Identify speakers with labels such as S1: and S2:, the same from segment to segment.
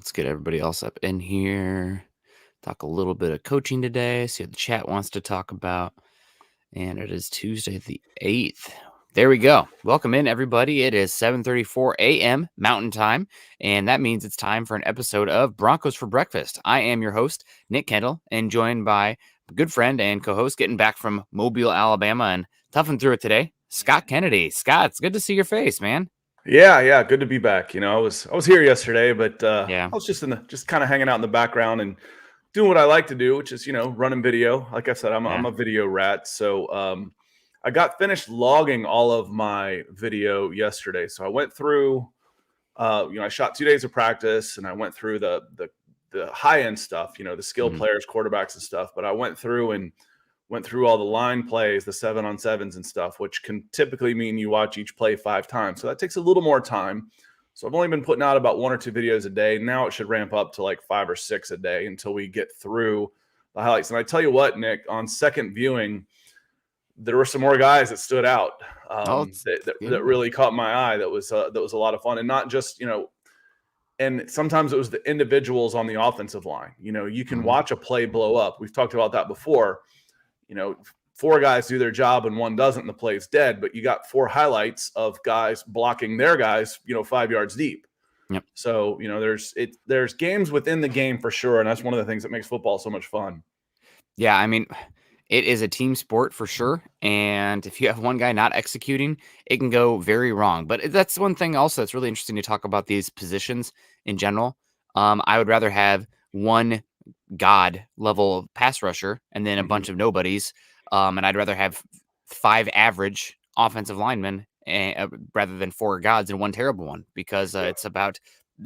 S1: Let's get everybody else up in here. Talk a little bit of coaching today. See what the chat wants to talk about. And it is Tuesday the 8th. There we go. Welcome in, everybody. It is 7:34 a.m. Mountain Time, and that means it's time for an episode of Broncos for Breakfast. I am your host, Nick Kendell, and joined by a good friend and co-host getting back from Mobile, Alabama, and toughing through it today, Scott Kennedy. Scott, it's good to see your face, man.
S2: Yeah, good to be back. I was here yesterday, but
S1: Yeah.
S2: I was just kind of hanging out in the background and doing what I like to do, which is running video. Like I said, I'm
S1: Yeah.
S2: a video rat, so I got finished logging all of my video yesterday. So I went through, I shot 2 days of practice, and I went through the high end stuff, the skill players, quarterbacks, and stuff. But I went through all the line plays, the 7-on-7s and stuff, which can typically mean you watch each play 5 times. So that takes a little more time. So I've only been putting out about 1 or 2 videos a day. Now it should ramp up to like 5 or 6 a day until we get through the highlights. And I tell you what, Nick, on second viewing, there were some more guys that stood out that really caught my eye. That was a lot of fun, and not just and sometimes it was the individuals on the offensive line. You can watch a play blow up. We've talked about that before. 4 guys do their job and 1 doesn't, and the play's dead. But you got 4 highlights of guys blocking their guys, 5 yards deep.
S1: Yep.
S2: So there's games within the game for sure, and that's one of the things that makes football so much fun.
S1: Yeah, I mean, it is a team sport for sure, and if you have one guy not executing, it can go very wrong. But that's one thing also that's really interesting to talk about these positions in general. I would rather have one god level pass rusher and then a bunch of nobodies, and I'd rather have 5 average offensive linemen rather than 4 gods and 1 terrible one, because it's about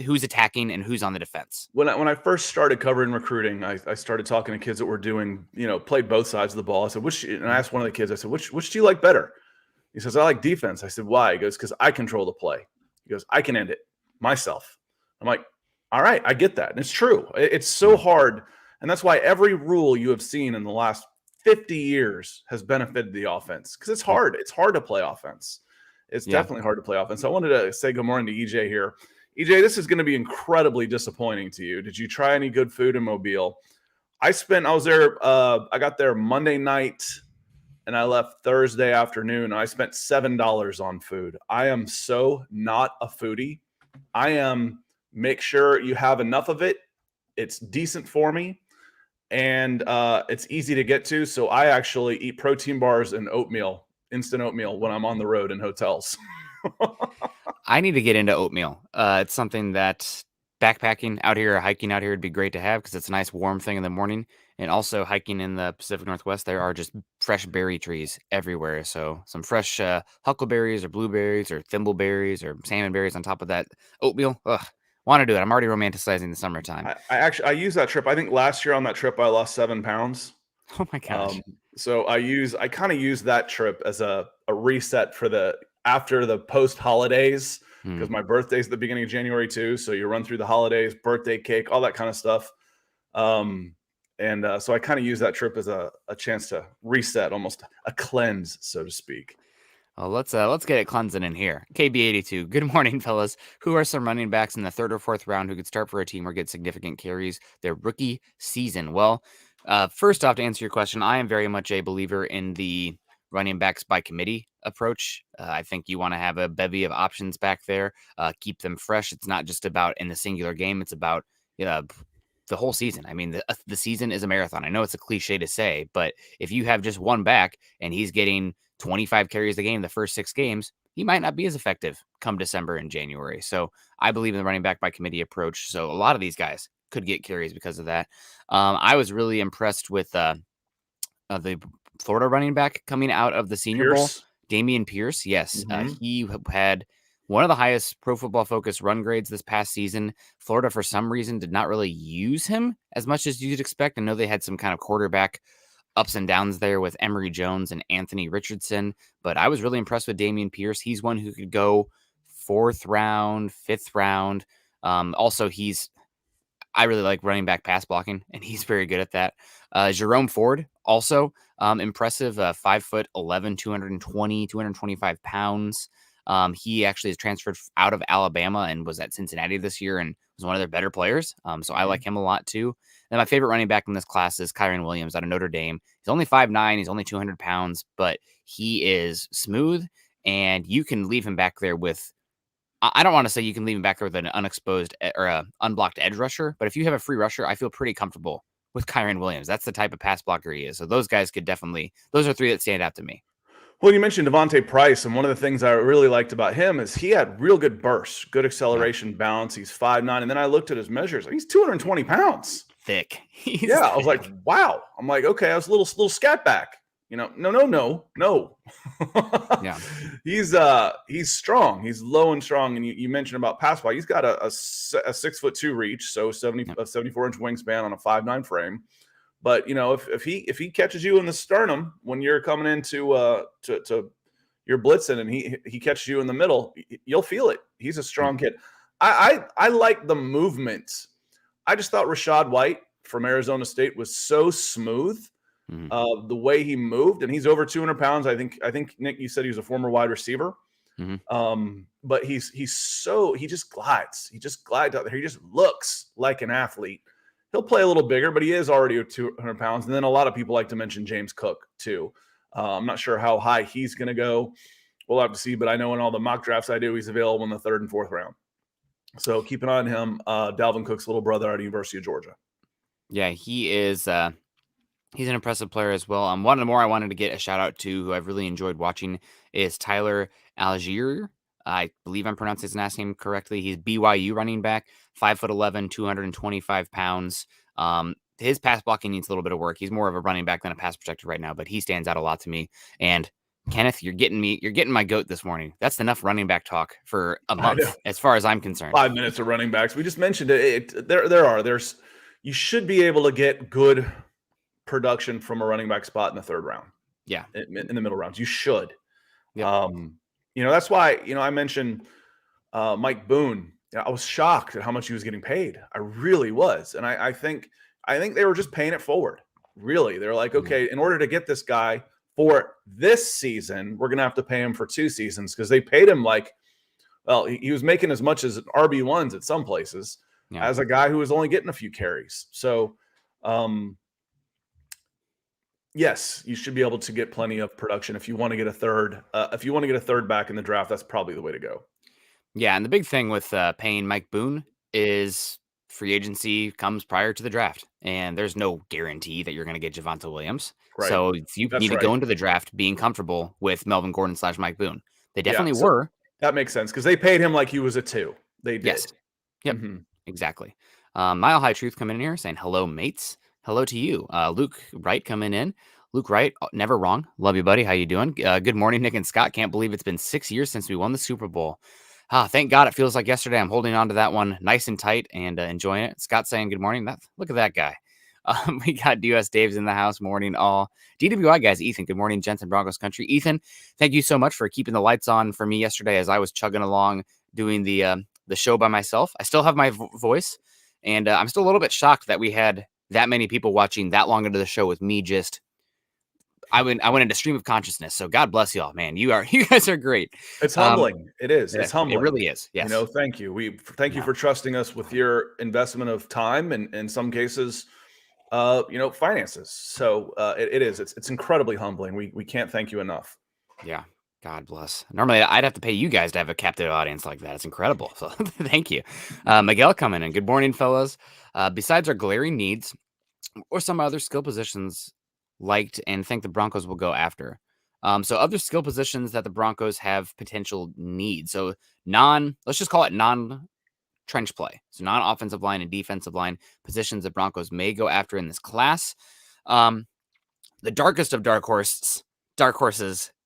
S1: who's attacking and who's on the defense.
S2: When I first started covering recruiting, I started talking to kids that were doing, played both sides of the ball. I said, and I asked one of the kids, I said, which do you like better? He says, I like defense. I said, why? He goes, because I control the play. He goes, I can end it myself. I'm like, all right, I get that. And it's true. It's so hard. And that's why every rule you have seen in the last 50 years has benefited the offense, because it's hard. It's hard to play offense. It's definitely hard to play offense. So I wanted to say good morning to EJ here. EJ, this is going to be incredibly disappointing to you. Did you try any good food in Mobile? I was there. I got there Monday night and I left Thursday afternoon. I spent $7 on food. I am so not a foodie. Make sure you have enough of it. It's decent for me, and it's easy to get to. So I actually eat protein bars and oatmeal, instant oatmeal, when I'm on the road in hotels.
S1: I need to get into oatmeal. It's something that backpacking out here or hiking out here would be great to have, because it's a nice warm thing in the morning. And also hiking in the Pacific Northwest, there are just fresh berry trees everywhere. So some fresh huckleberries or blueberries or thimbleberries or salmon berries on top of that oatmeal. Ugh, want to do it. I'm already romanticizing the summertime.
S2: I use that trip. I think last year on that trip, I lost 7 pounds.
S1: Oh my gosh.
S2: So I kind of use that trip as a reset for after the post holidays, because my birthday's at the beginning of January too. So you run through the holidays, birthday cake, all that kind of stuff. So I kind of use that trip as a chance to reset, almost a cleanse, so to speak.
S1: Well, let's get it cleansing in here. KB82, good morning, fellas. Who are some running backs in the 3rd or 4th round who could start for a team or get significant carries their rookie season? Well, first off, to answer your question, I am very much a believer in the running backs by committee approach. I think you want to have a bevy of options back there, keep them fresh. It's not just about in the singular game. It's about the whole season. I mean, the season is a marathon. I know it's a cliche to say, but if you have just one back and he's getting 25 carries a game the first 6 games, he might not be as effective come December and January. So I believe in the running back by committee approach. So a lot of these guys could get carries because of that. I was really impressed with the Florida running back coming out of the Senior Bowl, Dameon Pierce. Yes, he had one of the highest Pro Football Focus run grades this past season. Florida, for some reason, did not really use him as much as you'd expect. I know they had some kind of quarterback ups and downs there with Emory Jones and Anthony Richardson, but I was really impressed with Dameon Pierce. He's one who could go 4th round, 5th round. Also, I really like running back pass blocking, and he's very good at that. Jerome Ford, also impressive, 5'11", 225 pounds. He actually is transferred out of Alabama and was at Cincinnati this year and was one of their better players. So I like him a lot too. And my favorite running back in this class is Kyren Williams out of Notre Dame. He's only 5'9", he's only 200 pounds, but he is smooth, and you can leave him back there with, I don't want to say you can leave him back there with an unexposed or a unblocked edge rusher, but if you have a free rusher, I feel pretty comfortable with Kyren Williams. That's the type of pass blocker he is. So those guys could definitely, those are three that stand out to me.
S2: Well, you mentioned Devontae Price, and one of the things I really liked about him is he had real good bursts, good acceleration, balance. He's 5'9", and then I looked at his measures. He's 220 pounds.
S1: Thick.
S2: I was like, wow. I'm like, okay, I was a little scat back. No.
S1: Yeah.
S2: He's strong. He's low and strong. And you mentioned about pass block. He's got a 6'2" reach, so 74-inch wingspan on a 5'9" frame. But if he catches you in the sternum when you're coming into to your blitzing, and he catches you in the middle, you'll feel it. He's a strong kid. I like the movement. I just thought Rachaad White from Arizona State was so smooth. The way he moved, and he's over 200 pounds. I think Nick, you said he was a former wide receiver. But he just glides. He just glides out there. He just looks like an athlete. He'll play a little bigger, but he is already 200 pounds. And then a lot of people like to mention James Cook too. I'm not sure how high he's going to go. We'll have to see, but I know in all the mock drafts I do, he's available in the 3rd and 4th round. So keep an eye on him. Dalvin Cook's little brother out of University of Georgia.
S1: Yeah, he is. He's an impressive player as well. One of the more I wanted to get a shout out to, who I've really enjoyed watching, is Tyler Algier. I believe I'm pronouncing his last name correctly. He's BYU running back, 5'11", 225 pounds. His pass blocking needs a little bit of work. He's more of a running back than a pass protector right now, but he stands out a lot to me. And Kenneth, you're getting my goat this morning. That's enough running back talk for a month, as far as I'm concerned.
S2: 5 minutes of running backs. We just mentioned it. You should be able to get good production from a running back spot in the 3rd round.
S1: Yeah.
S2: In the middle rounds. You should.
S1: Yep.
S2: That's why, I mentioned Mike Boone. I was shocked at how much he was getting paid. I really was. And I think they were just paying it forward. Really. They're like, okay, in order to get this guy for this season, we're going to have to pay him for 2 seasons, because they paid him he was making as much as RB1s at some places as a guy who was only getting a few carries. So, yes, you should be able to get plenty of production if you want to get a third. If you want to get a third back in the draft, that's probably the way to go.
S1: Yeah, and the big thing with paying Mike Boone is free agency comes prior to the draft, and there's no guarantee that you're going to get Javonte Williams. Right. So you need to go into the draft being comfortable with Melvin Gordon / Mike Boone. They definitely were.
S2: That makes sense, because they paid him like he was a 2. They did.
S1: Yes. Yep. Exactly. Mile High Truth coming in here saying hello, mates. Hello to you. Luke Wright coming in. Luke Wright, never wrong. Love you, buddy. How you doing? Good morning, Nick and Scott. Can't believe it's been 6 years since we won the Super Bowl. Thank God it feels like yesterday. I'm holding on to that one nice and tight and enjoying it. Scott saying good morning. Look at that guy. We got US Dave's in the house. Morning all. DWI guys. Ethan, good morning, gents in Broncos country. Ethan, thank you so much for keeping the lights on for me yesterday as I was chugging along doing the show by myself. I still have my voice, and I'm still a little bit shocked that we had that many people watching that long into the show with me. I went into stream of consciousness. So God bless y'all, man. You guys are great.
S2: It's humbling. It is. It's humbling.
S1: It really is. Yes.
S2: Thank you. Thank you for trusting us with your investment of time and in some cases, finances. So it is. It's incredibly humbling. We can't thank you enough.
S1: Yeah. God bless. Normally, I'd have to pay you guys to have a captive audience like that. It's incredible. So thank you. Miguel coming in. Good morning, fellas. Besides our glaring needs or some other skill positions liked and think the Broncos will go after. So other skill positions that the Broncos have potential needs. So let's just call it non-trench play. So non-offensive line and defensive line positions that Broncos may go after in this class. The darkest of dark horses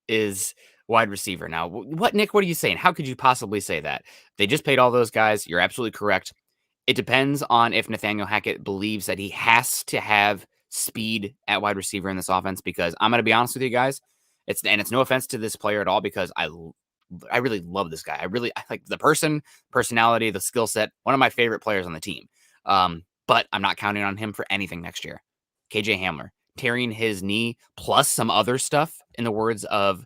S1: is wide receiver. Now, Nick, what are you saying? How could you possibly say that? They just paid all those guys. You're absolutely correct. It depends on if Nathaniel Hackett believes that he has to have speed at wide receiver in this offense, because I'm going to be honest with you guys. It's no offense to this player at all, because I really love this guy. I like the personality, the skill set, one of my favorite players on the team. But I'm not counting on him for anything next year. KJ Hamler, tearing his knee plus some other stuff, in the words of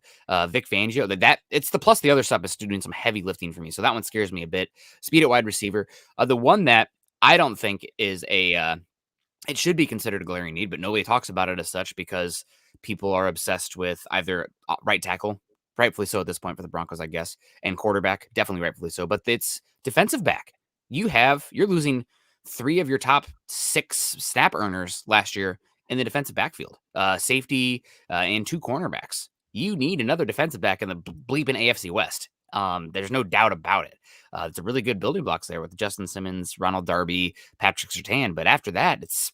S1: Vic Fangio, that it's the plus the other stuff is doing some heavy lifting for me. So that one scares me a bit. Speed at wide receiver. The one that I don't think is it should be considered a glaring need, but nobody talks about it as such because people are obsessed with either right tackle, rightfully so at this point for the Broncos, I guess, and quarterback, definitely rightfully so, but it's defensive back. You're losing 3 of your top 6 snap earners last year in the defensive backfield, safety, and 2 cornerbacks. You need another defensive back in the bleeping AFC West. There's no doubt about it. It's a really good building blocks there with Justin Simmons, Ronald Darby, Patrick Surtain. But after that, it's,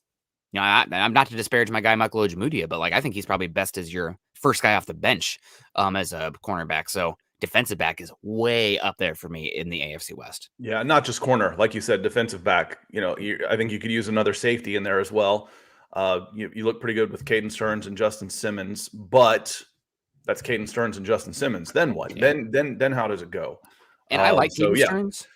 S1: I'm not to disparage my guy Michael Ojemudia, but I think he's probably best as your first guy off the bench as a cornerback. So defensive back is way up there for me in the AFC West.
S2: Yeah, not just corner, like you said, defensive back. I think you could use another safety in there as well. You look pretty good with Caden Stearns and Justin Simmons, but that's Caden Stearns and Justin Simmons. Then what? Yeah. Then how does it go?
S1: And I like Caden Stearns.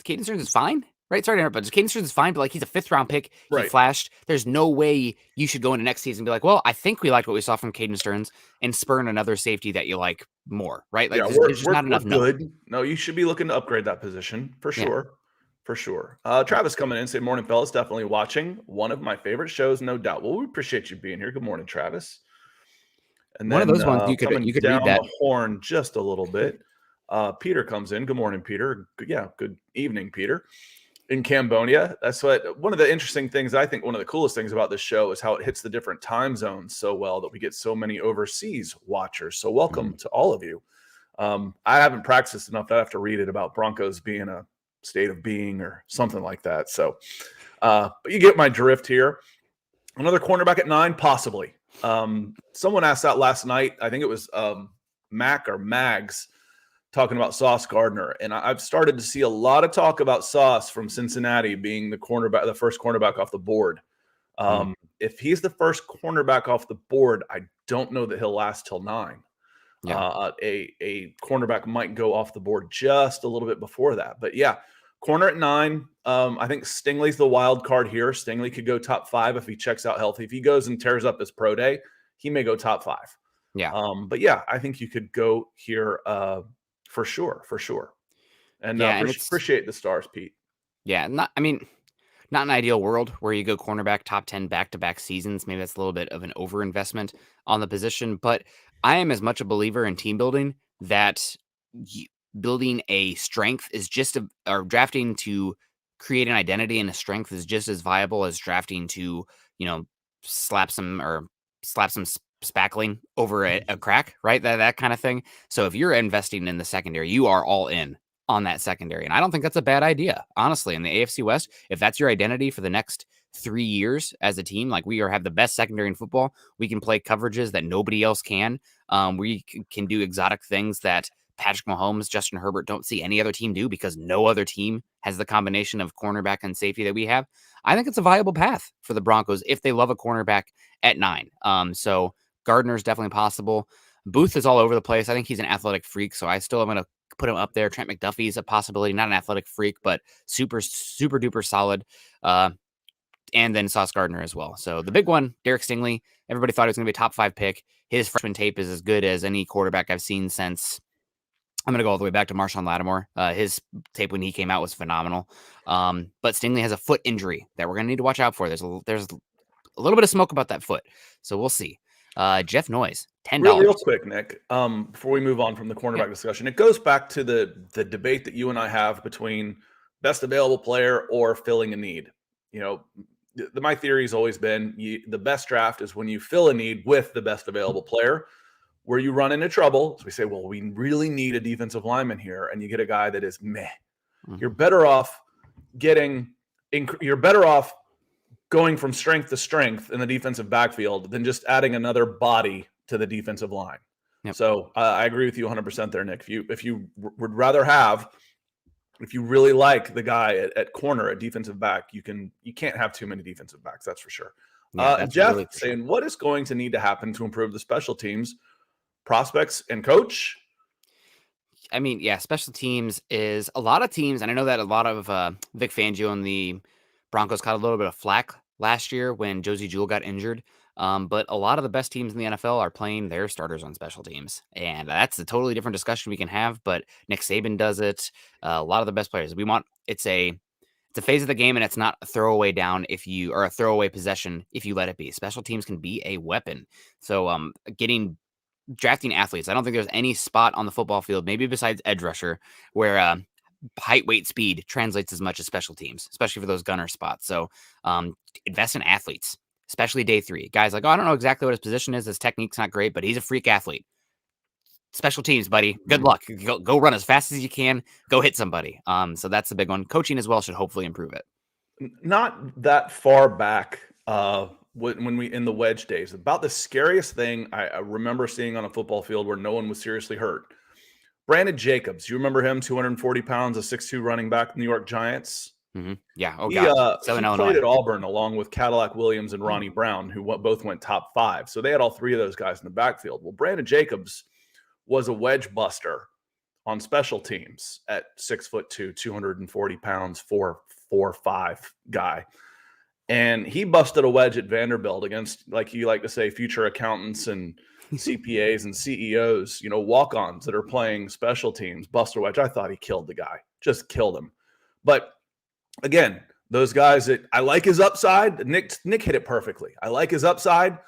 S1: Caden Stearns is fine. Right, sorry to interrupt, but Caden Stearns is fine, but he's a 5th-round pick. He flashed. There's no way you should go into next season and be like, well, I think we liked what we saw from Caden Stearns and spurn another safety that you like more, right? There's just not enough.
S2: Good. No, you should be looking to upgrade that position for sure. Yeah. For sure. Travis coming in, say, morning, fellas. Definitely watching. One of my favorite shows, no doubt. Well, we appreciate you being here. Good morning, Travis. And then,
S1: one of those ones you could
S2: down
S1: read that
S2: the horn just a little bit. Peter comes in. Good morning, Peter. Yeah, good evening, Peter. In Cambodia. That's one of the interesting things, I think one of the coolest things about this show is how it hits the different time zones so well that we get so many overseas watchers. So welcome to all of you. I haven't practiced enough that I have to read it about Broncos being a state of being or something like that. So, but you get my drift here. Another cornerback at 9, possibly. Someone asked that last night. I think it was Mac or Mags talking about Sauce Gardner. And I've started to see a lot of talk about Sauce from Cincinnati being the first cornerback off the board. If he's the first cornerback off the board, I don't know that he'll last till 9. Yeah. A cornerback might go off the board just a little bit before that. But yeah, corner at 9. I think Stingley's the wild card here. Stingley could go top 5 if he checks out healthy. If he goes and tears up his pro day, he may go top 5.
S1: Yeah.
S2: But yeah, I think you could go here for sure. And appreciate the stars, Pete.
S1: Yeah, not an ideal world where you go cornerback top 10 back-to-back seasons. Maybe that's a little bit of an overinvestment on the position, but I am as much a believer in team building that building a strength is or drafting to create an identity and a strength is just as viable as drafting to, slap some spackling over a crack, right? That kind of thing. So if you're investing in the secondary, you are all in on that secondary. And I don't think that's a bad idea, honestly, in the AFC West. If that's your identity for the next 3 years as a team, we have the best secondary in football. We can play coverages that nobody else can. We can do exotic things that Patrick Mahomes, Justin Herbert don't see any other team do because no other team has the combination of cornerback and safety that we have. I think it's a viable path for the Broncos if they love a cornerback at 9. So Gardner's definitely possible. Booth is all over the place. I think he's an athletic freak, so I still am going to put him up there. Trent McDuffie's a possibility, not an athletic freak, but super, super duper solid. And then Sauce Gardner as well. So the big one, Derek Stingley, everybody thought he was going to be a top 5 pick. His freshman tape is as good as any quarterback I've seen since, I'm going to go all the way back to Marshawn Lattimore. His tape when he came out was phenomenal. But Stingley has a foot injury that we're going to need to watch out for. There's a little bit of smoke about that foot. So we'll see. Jeff Noyes, $10.
S2: Real quick, Nick, before we move on from the cornerback discussion, it goes back to the debate that you and I have between best available player or filling a need. My theory has always been the best draft is when you fill a need with the best available player. Where you run into trouble, so we say, well, we really need a defensive lineman here, and you get a guy that is meh. Mm-hmm. You're better off going from strength to strength in the defensive backfield than just adding another body to the defensive line. Yep. So I agree with you 100% there, Nick. If you would rather if you really like the guy at corner, at defensive back, you can't have too many defensive backs. That's for sure. Yeah, Jeff really saying, what is going to need to happen to improve the special teams, prospects, and coach?
S1: Special teams is a lot of teams, and I know that a lot of Vic Fangio and the Broncos caught a little bit of flack last year when Josie Jewell got injured. But a lot of the best teams in the NFL are playing their starters on special teams, and that's a totally different discussion we can have. But Nick Saban does it. A lot of the best players. It's a phase of the game, and it's not a throwaway down if you or a throwaway possession if you let it be. Special teams can be a weapon. So, drafting athletes. I don't think there's any spot on the football field, maybe besides edge rusher, where height, weight, speed translates as much as special teams, especially for those gunner spots. So, invest in athletes, especially day 3. Guys like, oh, I don't know exactly what his position is. His technique's not great, but he's a freak athlete. Special teams, buddy. Good luck. Go run as fast as you can. Go hit somebody. So that's the big one. Coaching as well should hopefully improve it.
S2: Not that far back, when we in the wedge days, about the scariest thing I remember seeing on a football field where no one was seriously hurt. Brandon Jacobs, you remember him? 240 pounds, a 6'2" running back, New York Giants.
S1: Mm-hmm. Yeah. Oh
S2: He,
S1: God.
S2: he
S1: Southern
S2: played
S1: Illinois.
S2: at Auburn along with Cadillac Williams and Ronnie Brown, who both went top 5. So they had all 3 of those guys in the backfield. Well, Brandon Jacobs was a wedge buster on special teams at 6'2", 240 pounds, 4'5" guy. And he busted a wedge at Vanderbilt against, like you like to say, future accountants and CPAs and CEOs, walk-ons that are playing special teams, bust a wedge. I thought he killed the guy, just killed him. But again, those guys that I like his upside. Nick hit it perfectly. I like his upside.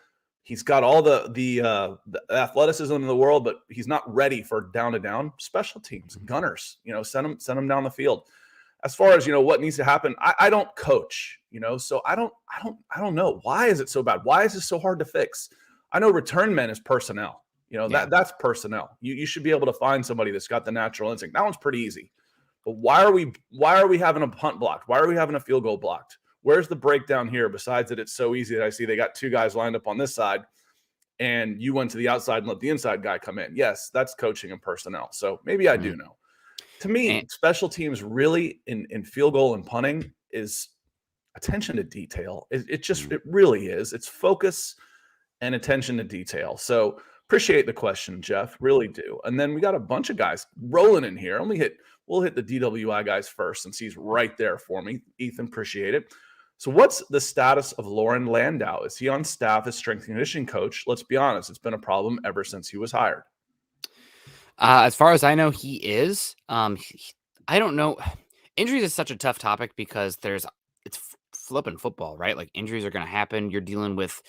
S2: He's got all the athleticism in the world, but he's not ready for down-to-down special teams, gunners. Send him down the field. As far as what needs to happen, I don't coach. So I don't know. Why is it so bad? Why is this so hard to fix? I know return men is personnel. That's personnel. You should be able to find somebody that's got the natural instinct. That one's pretty easy. But why are we having a punt blocked? Why are we having a field goal blocked? Where's the breakdown here? Besides that, it's so easy that I see they got 2 guys lined up on this side, and you went to the outside and let the inside guy come in. Yes, that's coaching and personnel. So maybe I do know. To me, special teams really in field goal and punting is attention to detail. It really is. It's focus and attention to detail. So appreciate the question, Jeff. Really do. And then we got a bunch of guys rolling in here. We'll hit the DWI guys first since he's right there for me. Ethan, appreciate it. So what's the status of Lauren Landau? Is he on staff as strength and conditioning coach? Let's be honest, it's been a problem ever since he was hired.
S1: As far as I know, he is. I don't know. Injuries is such a tough topic because it's flipping football, right? Like injuries are going to happen. You're dealing with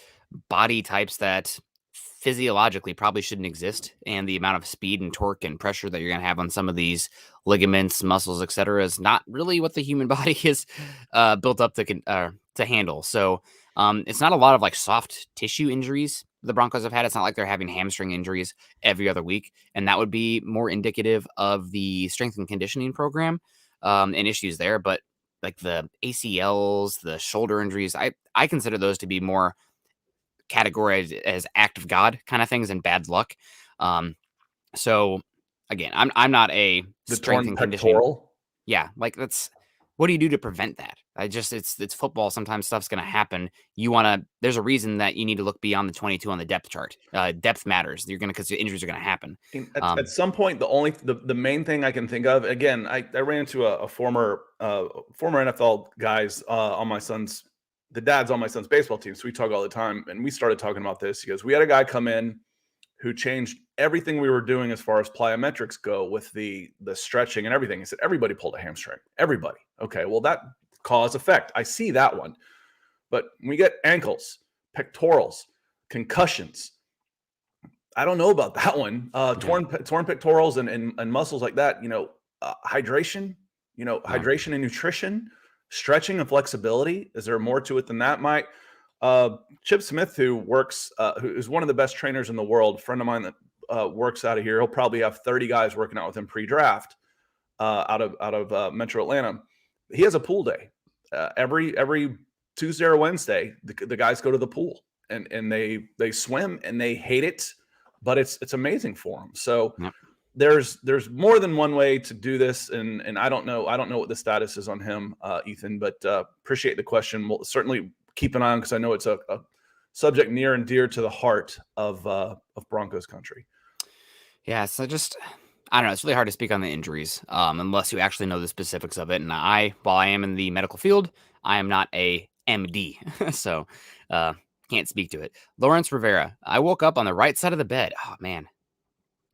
S1: body types that physiologically probably shouldn't exist, and the amount of speed and torque and pressure that you're going to have on some of these ligaments, muscles, etc., is not really what the human body is built up to handle. So it's not a lot of like soft tissue injuries the Broncos have had. It's not like they're having hamstring injuries every other week, and that would be more indicative of the strength and conditioning program and issues there. But like the ACLs, the shoulder injuries, I consider those to be more categorized as act of God kind of things and bad luck. So again, I'm not a strength and conditioning.
S2: Pectoral?
S1: Yeah, like what do you do to prevent that? It's football. Sometimes stuff's going to happen. There's a reason that you need to look beyond the 22 on the depth chart. Depth matters. Because the injuries are going to happen.
S2: At some point, the main thing I can think of, again, I ran into a former NFL guys the dad's on my son's baseball team. So we talk all the time, and we started talking about this. He goes, we had a guy come in who changed everything we were doing as far as plyometrics go with the stretching and everything. He said, everybody pulled a hamstring. Everybody. Okay, well, that cause effect. I see that one. But when we get ankles, pectorals, concussions, I don't know about that one. Torn pectorals and muscles like that, hydration, hydration and nutrition, stretching and flexibility. Is there more to it than that, Mike? Chip Smith, who is one of the best trainers in the world, a friend of mine that works out of here. He'll probably have 30 guys working out with him pre-draft out of Metro Atlanta. He has a pool day every Tuesday or Wednesday. The guys go to the pool and they swim and they hate it, but it's amazing for them. So there's more than one way to do this, and I don't know what the status is on him, Ethan, but appreciate the question. We'll certainly keep an eye on, because I know it's a subject near and dear to the heart of Broncos country.
S1: Yeah, so I don't know. It's really hard to speak on the injuries unless you actually know the specifics of it. And while I am in the medical field, I am not a MD. So Can't speak to it. Lawrence Rivera. I woke up on the right side of the bed. Oh man.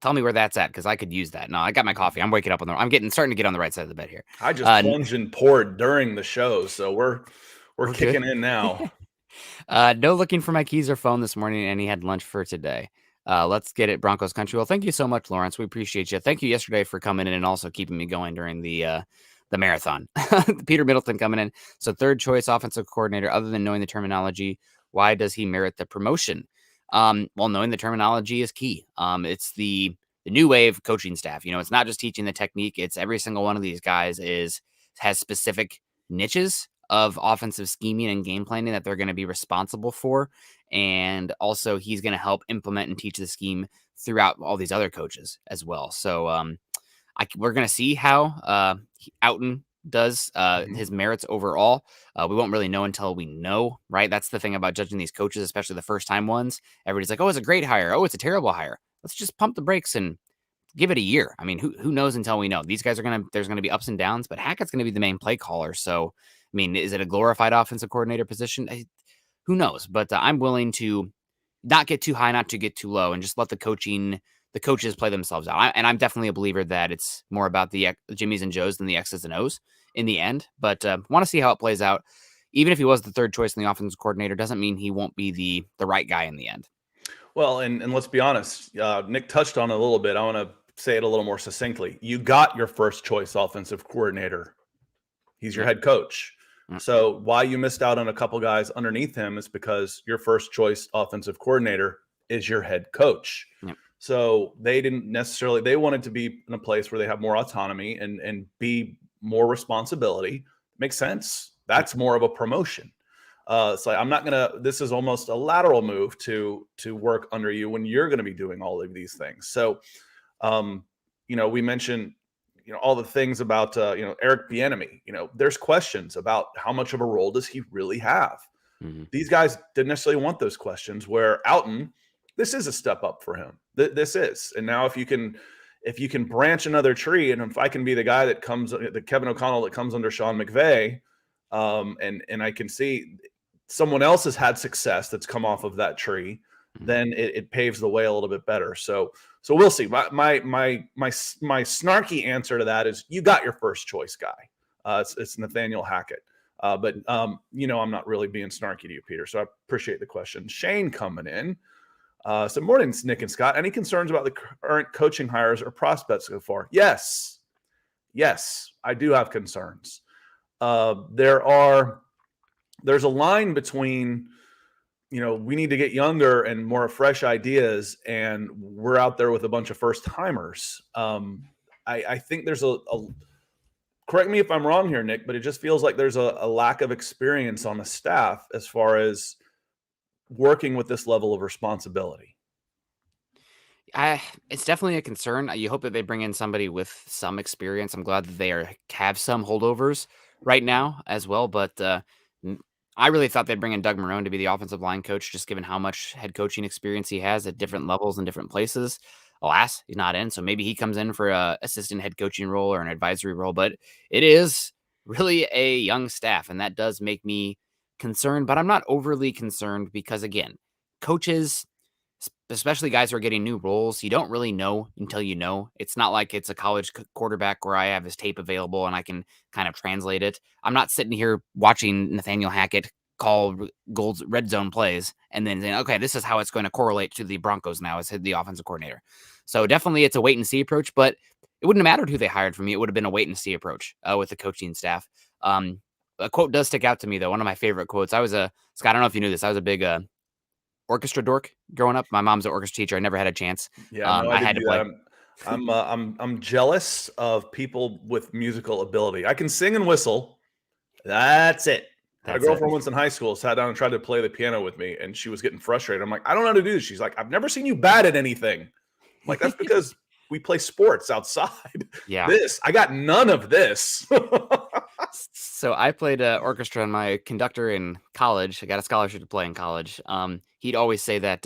S1: Tell me where that's at because I could use that. No, I got my coffee. I'm waking up starting to get on the right side of the bed here.
S2: I just plunged and poured during the show, so we're kicking
S1: good.
S2: in now.
S1: No looking for my keys or phone this morning, and he had lunch for today. Let's get it, Broncos country. Well, thank you so much, Lawrence. We appreciate you. Thank you yesterday for coming in and also keeping me going during the marathon. Peter Middleton coming in. So third choice offensive coordinator. Other than knowing the terminology, why does he merit the promotion? Well, knowing the terminology is key. It's the new wave coaching staff. It's not just teaching the technique. It's every single one of these guys has specific niches of offensive scheming and game planning that they're going to be responsible for. And also he's going to help implement and teach the scheme throughout all these other coaches as well. So we're going to see how Outen does his merits overall. We won't really know until we know, right? That's the thing about judging these coaches, especially the first time ones. Everybody's like, oh, it's a great hire. Oh, it's a terrible hire. Let's just pump the brakes and give it a year. I mean, who knows until we know? These guys there's going to be ups and downs, but Hackett's going to be the main play caller. So, I mean, is it a glorified offensive coordinator position? Who knows? But I'm willing to not get too high, not to get too low, and just let the coaches play themselves out. And I'm definitely a believer that it's more about the Jimmies and Joes than the X's and O's in the end. But want to see how it plays out. Even if he was the third choice in the offensive coordinator, doesn't mean he won't be the right guy in the end.
S2: Well, and let's be honest, Nick touched on it a little bit. I want to say it a little more succinctly. You got your first choice offensive coordinator. He's your head coach. So why you missed out on a couple guys underneath him is because your first choice offensive coordinator is your head coach. Yep. So they wanted to be in a place where they have more autonomy and be more responsibility. Makes sense. That's more of a promotion. So this is almost a lateral move to work under you when you're going to be doing all of these things. So, we mentioned, all the things about, Eric Bieniemy, there's questions about how much of a role does he really have? Mm-hmm. These guys didn't necessarily want those questions, where Outen, this is a step up for him. This is. And now if you can branch another tree, and if I can be the guy the Kevin O'Connell that comes under Sean McVay, and I can see someone else has had success that's come off of that tree, then it paves the way a little bit better. So we'll see. My snarky answer to that is you got your first choice guy. It's Nathaniel Hackett. But I'm not really being snarky to you, Peter. So I appreciate the question. Shane coming in. So morning, Nick and Scott. Any concerns about the current coaching hires or prospects so far? Yes, I do have concerns. There's a line between, we need to get younger and more fresh ideas, and we're out there with a bunch of first timers. I think there's a correct me if I'm wrong here, Nick, but it just feels like there's a lack of experience on the staff as far as working with this level of responsibility.
S1: It's definitely a concern. You hope that they bring in somebody with some experience. I'm glad that they have some holdovers right now as well, but I really thought they'd bring in Doug Marrone to be the offensive line coach, just given how much head coaching experience he has at different levels and different places. Alas, he's not in, so maybe he comes in for a assistant head coaching role or an advisory role, but it is really a young staff, and that does make me concerned, but I'm not overly concerned because, again, coaches, especially guys who are getting new roles, you don't really know until you know. It's not like it's a college quarterback where I have his tape available and I can kind of translate it. I'm not sitting here watching Nathaniel Hackett call Gold's red zone plays and then saying, okay, this is how it's going to correlate to the Broncos now as the offensive coordinator. So definitely it's a wait and see approach, but it wouldn't have mattered who they hired for me. It would have been a wait and see approach with the coaching staff. A quote does stick out to me, though. One of my favorite quotes. Scott, I don't know if you knew this. I was a big orchestra dork growing up. My mom's an orchestra teacher. I never had a chance.
S2: Yeah, no, I had to play. I'm jealous of people with musical ability. I can sing and whistle. That's it. A girlfriend once in high school sat down and tried to play the piano with me, and she was getting frustrated. I'm like, I don't know how to do this. She's like, I've never seen you bad at anything. I'm like, that's because we play sports outside.
S1: Yeah.
S2: I got none of this.
S1: So I played orchestra, and my conductor in college, I got a scholarship to play in college. He'd always say that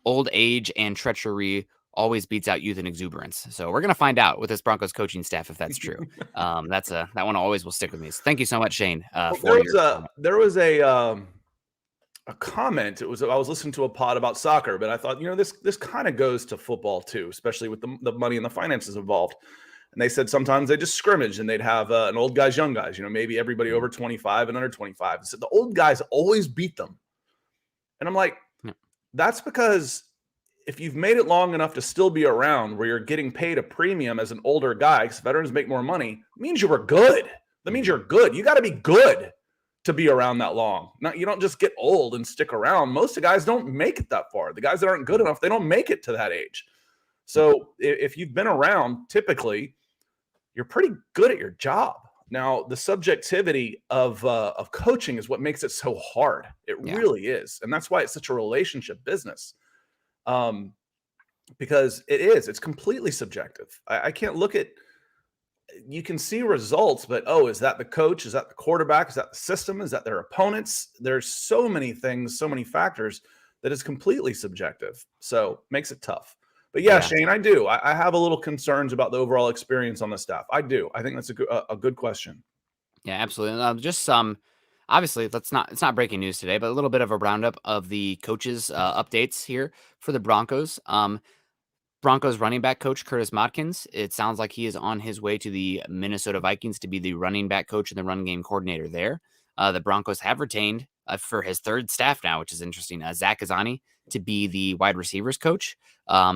S1: old age and treachery always beats out youth and exuberance. So we're going to find out with this Broncos coaching staff if that's true. That one always will stick with me. So thank you so much, Shane.
S2: There was a a comment. I was listening to a pod about soccer, but I thought, this kind of goes to football too, especially with the money and the finances involved. And they said sometimes they just scrimmage and they'd have an old guys, young guys, maybe everybody over 25 and under 25. And so the old guys always beat them. And I'm like, that's because if you've made it long enough to still be around where you're getting paid a premium as an older guy, because veterans make more money, it means you were good. That means you're good. You got to be good to be around that long. You don't just get old and stick around. Most of the guys don't make it that far. The guys that aren't good enough, they don't make it to that age. So if you've been around, typically, you're pretty good at your job. Now, the subjectivity of coaching is what makes it so hard. It really is. And that's why it's such a relationship business. Because it's completely subjective. I can't look at, you can see results, but is that the coach? Is that the quarterback? Is that the system? Is that their opponents? There's so many things, so many factors that is completely subjective. So makes it tough. But yeah, Shane, I do. I have a little concerns about the overall experience on the staff. I do. I think that's a good question.
S1: Yeah, absolutely. Just some, obviously, it's not breaking news today, but a little bit of a roundup of the coaches' updates here for the Broncos. Broncos running back coach Curtis Modkins, it sounds like he is on his way to the Minnesota Vikings to be the running back coach and the run game coordinator there. The Broncos have retained for his third staff now, which is interesting, Zach Kazani to be the wide receivers coach.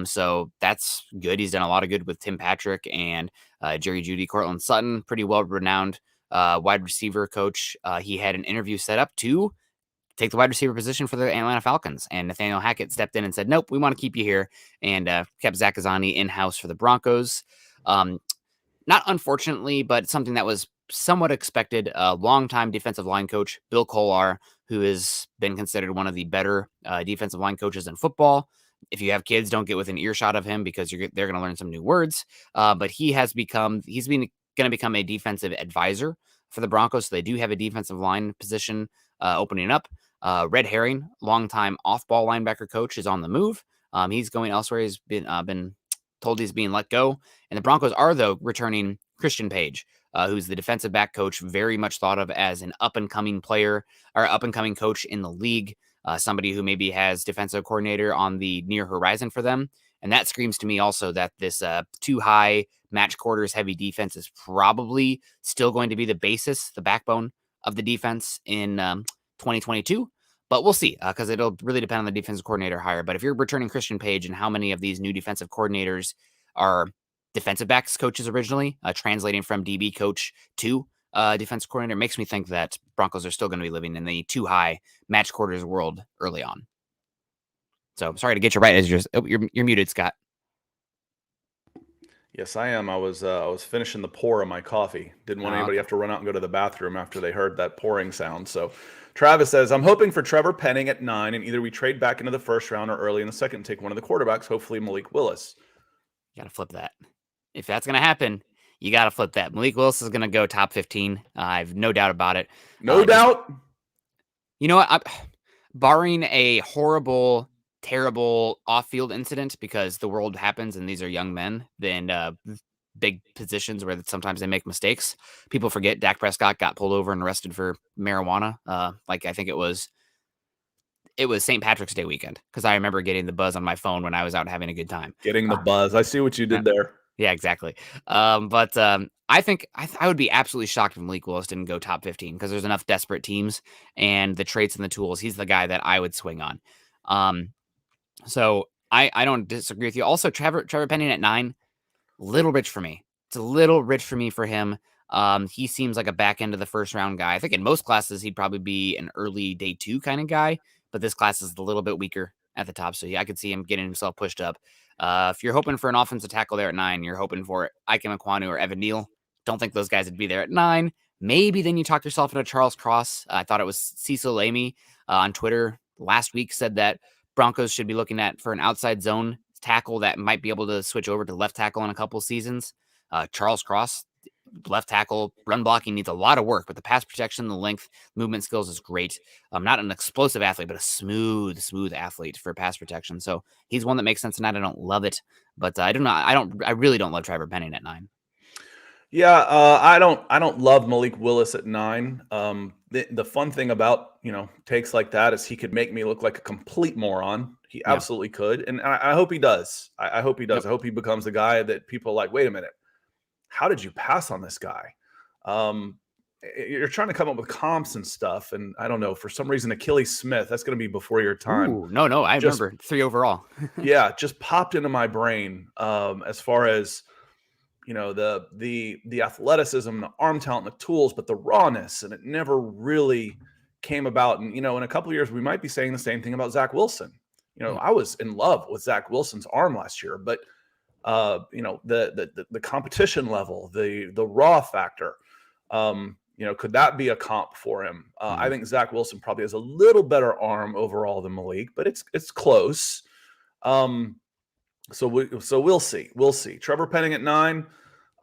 S1: So that's good. He's done a lot of good with Tim Patrick and Jerry Jeudy, Cortland Sutton, pretty well-renowned wide receiver coach. He had an interview set up to take the wide receiver position for the Atlanta Falcons. And Nathaniel Hackett stepped in and said, nope, we want to keep you here, and kept Zach Kazani in-house for the Broncos. Not unfortunately, but something that was somewhat expected. Longtime defensive line coach Bill Kollar, who has been considered one of the better defensive line coaches in football. If you have kids, don't get within earshot of him because they're going to learn some new words. But he's going to become a defensive advisor for the Broncos. So they do have a defensive line position opening up. Red Herring, longtime off-ball linebacker coach, is on the move. He's going elsewhere. He's been told he's being let go. And the Broncos are, though, returning Christian Page, who's the defensive back coach, very much thought of as an up-and-coming player or up-and-coming coach in the league, somebody who maybe has defensive coordinator on the near horizon for them. And that screams to me also that this too high match quarters heavy defense is probably still going to be the basis, the backbone of the defense in 2022. But we'll see, because it'll really depend on the defensive coordinator hire. But if you're returning Christian Page and how many of these new defensive coordinators are defensive backs coaches originally, translating from DB coach to defensive coordinator, makes me think that Broncos are still going to be living in the too high match quarters world early on. So sorry to get you right as you're muted, Scott.
S2: Yes, I am. I was finishing the pour of my coffee. Didn't want anybody to have to run out and go to the bathroom after they heard that pouring sound. So Travis says, I'm hoping for Trevor Penning at 9, and either we trade back into the first round or early in the second and take one of the quarterbacks, hopefully Malik Willis.
S1: You got to flip that. If that's going to happen, you got to flip that. Malik Willis is going to go top 15. I have no doubt about it.
S2: No doubt.
S1: You know what? Barring a horrible, terrible off-field incident, because the world happens and these are young men, then big positions where sometimes they make mistakes. People forget Dak Prescott got pulled over and arrested for marijuana. I think it was St. Patrick's Day weekend, because I remember getting the buzz on my phone when I was out having a good time.
S2: Getting the buzz. I see what you did there.
S1: Yeah, exactly. I think I would be absolutely shocked if Malik Willis didn't go top 15, because there's enough desperate teams and the traits and the tools. He's the guy that I would swing on. So I don't disagree with you. Also, Trevor Penning at 9, little rich for me. It's a little rich for me for him. He seems like a back end of the first round guy. I think in most classes he'd probably be an early day 2 kind of guy, but this class is a little bit weaker at the top. So yeah, I could see him getting himself pushed up. If you're hoping for an offensive tackle there at 9, you're hoping for Ike Ekwonu or Evan Neal. Don't think those guys would be there at 9. Maybe then you talk yourself into Charles Cross. I thought it was Cecil Lamey on Twitter last week said that Broncos should be looking for an outside zone tackle that might be able to switch over to left tackle in a couple seasons. Charles Cross, left tackle, run blocking needs a lot of work, but the pass protection, the length, movement skills is great. Not an explosive athlete, but a smooth athlete for pass protection. So he's one that makes sense tonight. I don't love it, but I really don't love Trevor Penning at 9.
S2: Yeah, I don't love Malik Willis at 9. the fun thing about, takes like that is he could make me look like a complete moron. He
S1: Yeah.
S2: absolutely could. And I hope he does. I hope he does.
S1: Yep.
S2: I hope he becomes the guy that people are like, wait a minute, how did you pass on this guy? You're trying to come up with comps and stuff. And I don't know, for some reason, Achilles Smith, that's going to be before your time.
S1: Ooh, no, I remember 3 overall.
S2: Yeah, just popped into my brain as far as, the athleticism, the arm talent, the tools, but the rawness, and it never really came about. And in a couple of years, we might be saying the same thing about Zach Wilson. I was in love with Zach Wilson's arm last year, but the competition level, the raw factor, could that be a comp for him? I think Zach Wilson probably has a little better arm overall than Malik, but it's close. So we'll see. We'll see. Trevor Penning at 9.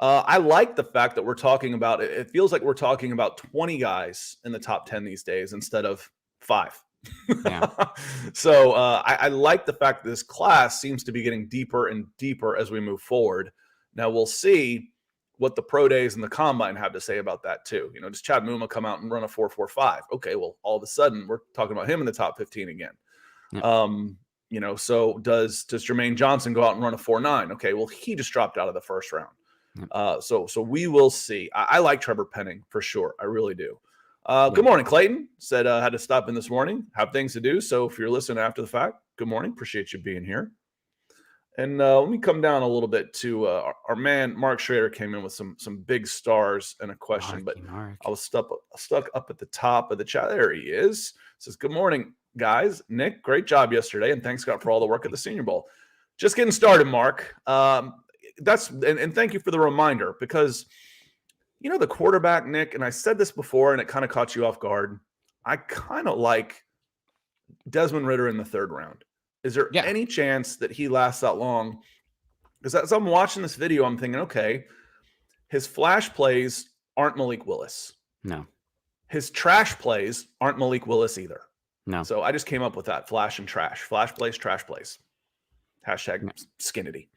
S2: I like the fact that we're talking about it. It feels like we're talking about 20 guys in the top 10 these days instead of 5.
S1: Yeah.
S2: So I like the fact that this class seems to be getting deeper and deeper as we move forward. Now we'll see what the pro days and the combine have to say about that too. Does Chad Muma come out and run a 4.45? Okay, well, all of a sudden we're talking about him in the top 15 again.
S1: Yeah.
S2: So does Jermaine Johnson go out and run a 4.9? Okay, well, he just dropped out of the first round. So we will see. I like Trevor Penning for sure. I really do. Good morning, Clayton. Said had to stop in this morning. Have things to do. So if you're listening after the fact, good morning. Appreciate you being here. And let me come down a little bit to our man Mark Schrader came in with some big stars and a question,
S1: Mark.
S2: I was stuck up at the top of the chat. There he is. Says good morning, guys. Nick, great job yesterday, and thanks God for all the work at the Senior Bowl. Just getting started, Mark. And thank you for the reminder, because the quarterback, Nick, and I said this before and it kind of caught you off guard. I kind of like Desmond Ridder in the 3rd round. Is there any chance that he lasts that long? Because as I'm watching this video, I'm thinking, okay, his flash plays aren't Malik Willis.
S1: No.
S2: His trash plays aren't Malik Willis either.
S1: No.
S2: So I just came up with that: flash and trash. Flash plays, trash plays. Hashtag Skinnity.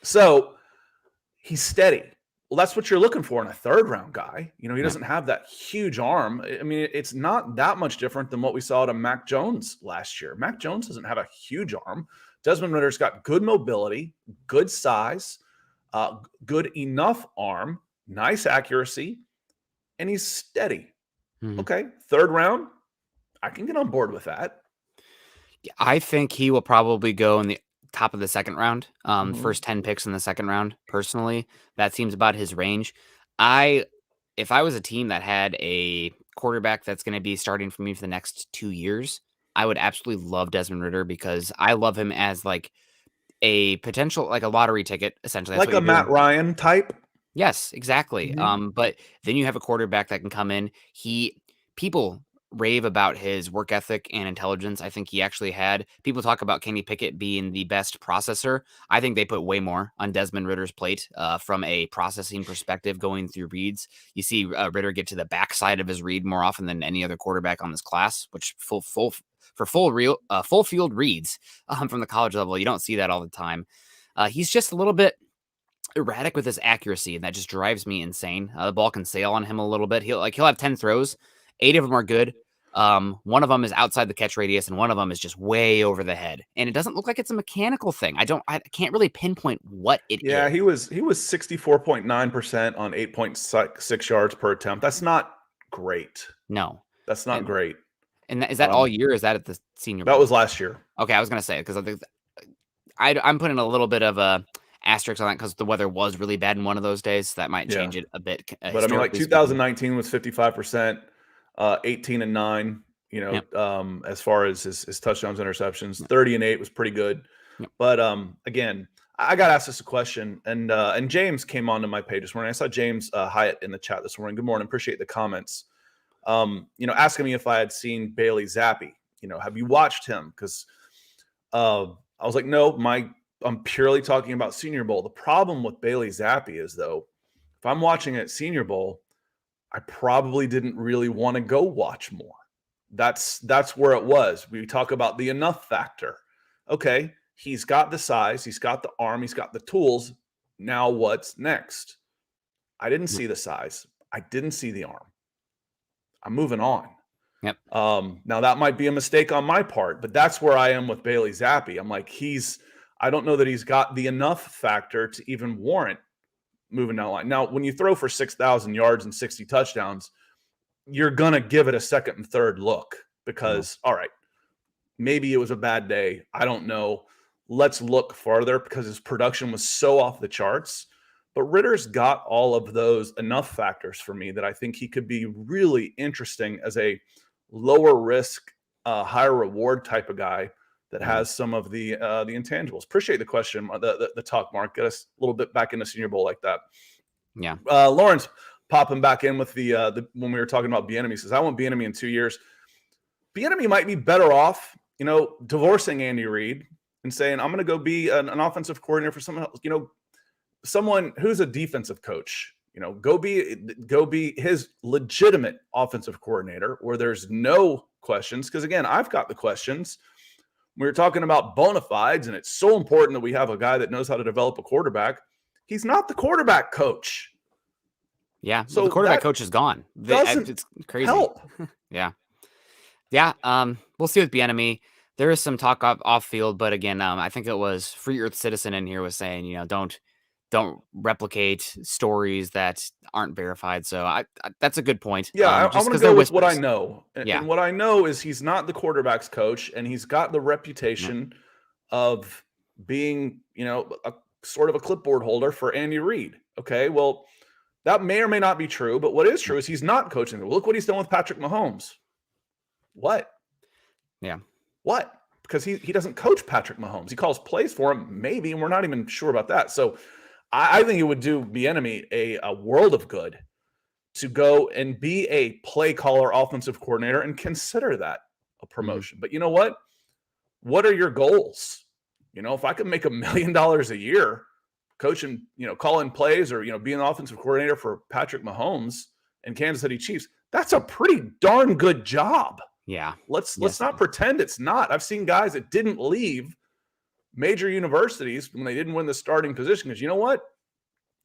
S2: So he's steady. Well, that's what you're looking for in a 3rd round guy. He doesn't have that huge arm. I mean, it's not that much different than what we saw to Mac Jones last year. Mac Jones doesn't have a huge arm. Desmond Ridder's got good mobility, good size, good enough arm, nice accuracy, and he's steady. Okay, 3rd round, I can get on board with that.
S1: I think he will probably go in the top of the 2nd round. First 10 picks in the 2nd round. Personally, that seems about his range. If I was a team that had a quarterback that's going to be starting for me for the next 2 years, I would absolutely love Desmond Ridder, because I love him as like a potential, like a lottery ticket, essentially.
S2: That's like a Matt Ryan type.
S1: Yes, exactly. But then you have a quarterback that can come in. People rave about his work ethic and intelligence. I think he actually had. People talk about Kenny Pickett being the best processor. I think they put way more on Desmond Ridder's plate from a processing perspective, going through reads. You see Ridder get to the backside of his read more often than any other quarterback on this class, which full field reads from the college level, you don't see that all the time. He's just a little bit erratic with his accuracy, and that just drives me insane. The ball can sail on him a little bit. He'll have 10 throws, 8 of them are good. One of them is outside the catch radius, and one of them is just way over the head. And it doesn't look like it's a mechanical thing. I can't really pinpoint what it is.
S2: Yeah, he was 64.9% on 8.6 yards per attempt. That's not great.
S1: No,
S2: that's not great.
S1: And is that all year? Or is that at the Senior Bowl?
S2: That was last year.
S1: Okay, I was gonna say, because I think I'm putting a little bit of a asterisk on that because the weather was really bad in one of those days. That might change it a bit.
S2: But I mean, like 2019 was 55%, 18-9. As far as his touchdowns, interceptions, 30-8 was pretty good.
S1: Yep.
S2: But again, I got asked this a question, and James came onto my page this morning. I saw James Hyatt in the chat this morning. Good morning, appreciate the comments. Asking me if I had seen Bailey Zappi. Have you watched him? Because I was like, no, I'm purely talking about Senior Bowl. The problem with Bailey Zappi is, though, if I'm watching at Senior Bowl, I probably didn't really want to go watch more. That's where it was. We talk about the enough factor. Okay, he's got the size, he's got the arm, he's got the tools. Now what's next? I didn't see the size. I didn't see the arm. I'm moving on.
S1: Yep.
S2: Now that might be a mistake on my part, but that's where I am with Bailey Zappi. I'm like, I don't know that he's got the enough factor to even warrant moving down the line. Now, when you throw for 6,000 yards and 60 touchdowns, you're going to give it a second and third look because, all right, maybe it was a bad day. I don't know. Let's look farther because his production was so off the charts. But Ritter's got all of those enough factors for me that I think he could be really interesting as a lower risk, higher reward type of guy that has some of the intangibles. Appreciate the question, the talk, Mark. Get us a little bit back into Senior Bowl like that.
S1: Yeah.
S2: Lawrence popping back in with the when we were talking about Bieniemy, says I want Bieniemy in 2 years. Bieniemy might be better off, divorcing Andy Reid and saying I'm going to go be an offensive coordinator for someone else. Someone who's a defensive coach. Go be his legitimate offensive coordinator where there's no questions. Because again, I've got the questions. We were talking about bona fides, and it's so important that we have a guy that knows how to develop a quarterback. He's not the quarterback coach.
S1: Yeah, so the quarterback coach is gone. It's crazy.
S2: Help.
S1: Yeah. We'll see with Bieniemy. There is some talk off field, but again, I think it was Free Earth Citizen in here was saying, don't replicate stories that aren't verified. So I that's a good point.
S2: Yeah, I want to go with what I know. And what I know is he's not the quarterback's coach, and he's got the reputation of being, a sort of a clipboard holder for Andy Reid. Okay, well, that may or may not be true, but what is true is he's not coaching. Look what he's done with Patrick Mahomes. What?
S1: Yeah.
S2: What? Because he doesn't coach Patrick Mahomes. He calls plays for him, maybe, and we're not even sure about that. So I think it would do Bieniemy a world of good to go and be a play caller, offensive coordinator, and consider that a promotion. But you know what? What are your goals? If I could make $1 million a year coaching, calling plays or, being an offensive coordinator for Patrick Mahomes and Kansas City Chiefs, that's a pretty darn good job.
S1: Yeah.
S2: Let's not pretend it's not. I've seen guys that didn't leave major universities when they didn't win the starting position. Because you know what?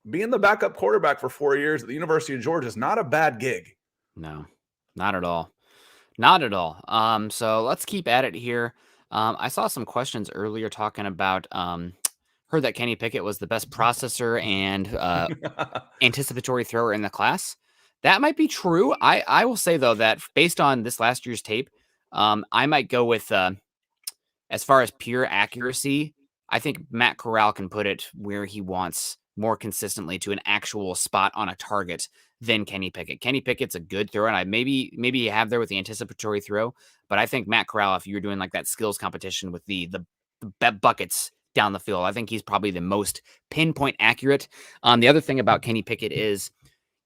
S2: Being the backup quarterback for 4 years at the University of Georgia is not a bad gig.
S1: No, not at all. Not at all. So let's keep at it here. I saw some questions earlier talking about heard that Kenny Pickett was the best processor and anticipatory thrower in the class. That might be true. I will say, though, that based on this last year's tape, I might go with, as far as pure accuracy, I think Matt Corral can put it where he wants more consistently to an actual spot on a target than Kenny Pickett. Kenny Pickett's a good thrower, and I maybe you have there with the anticipatory throw, but I think Matt Corral, if you're doing like that skills competition with the buckets down the field, I think he's probably the most pinpoint accurate. The other thing about Kenny Pickett is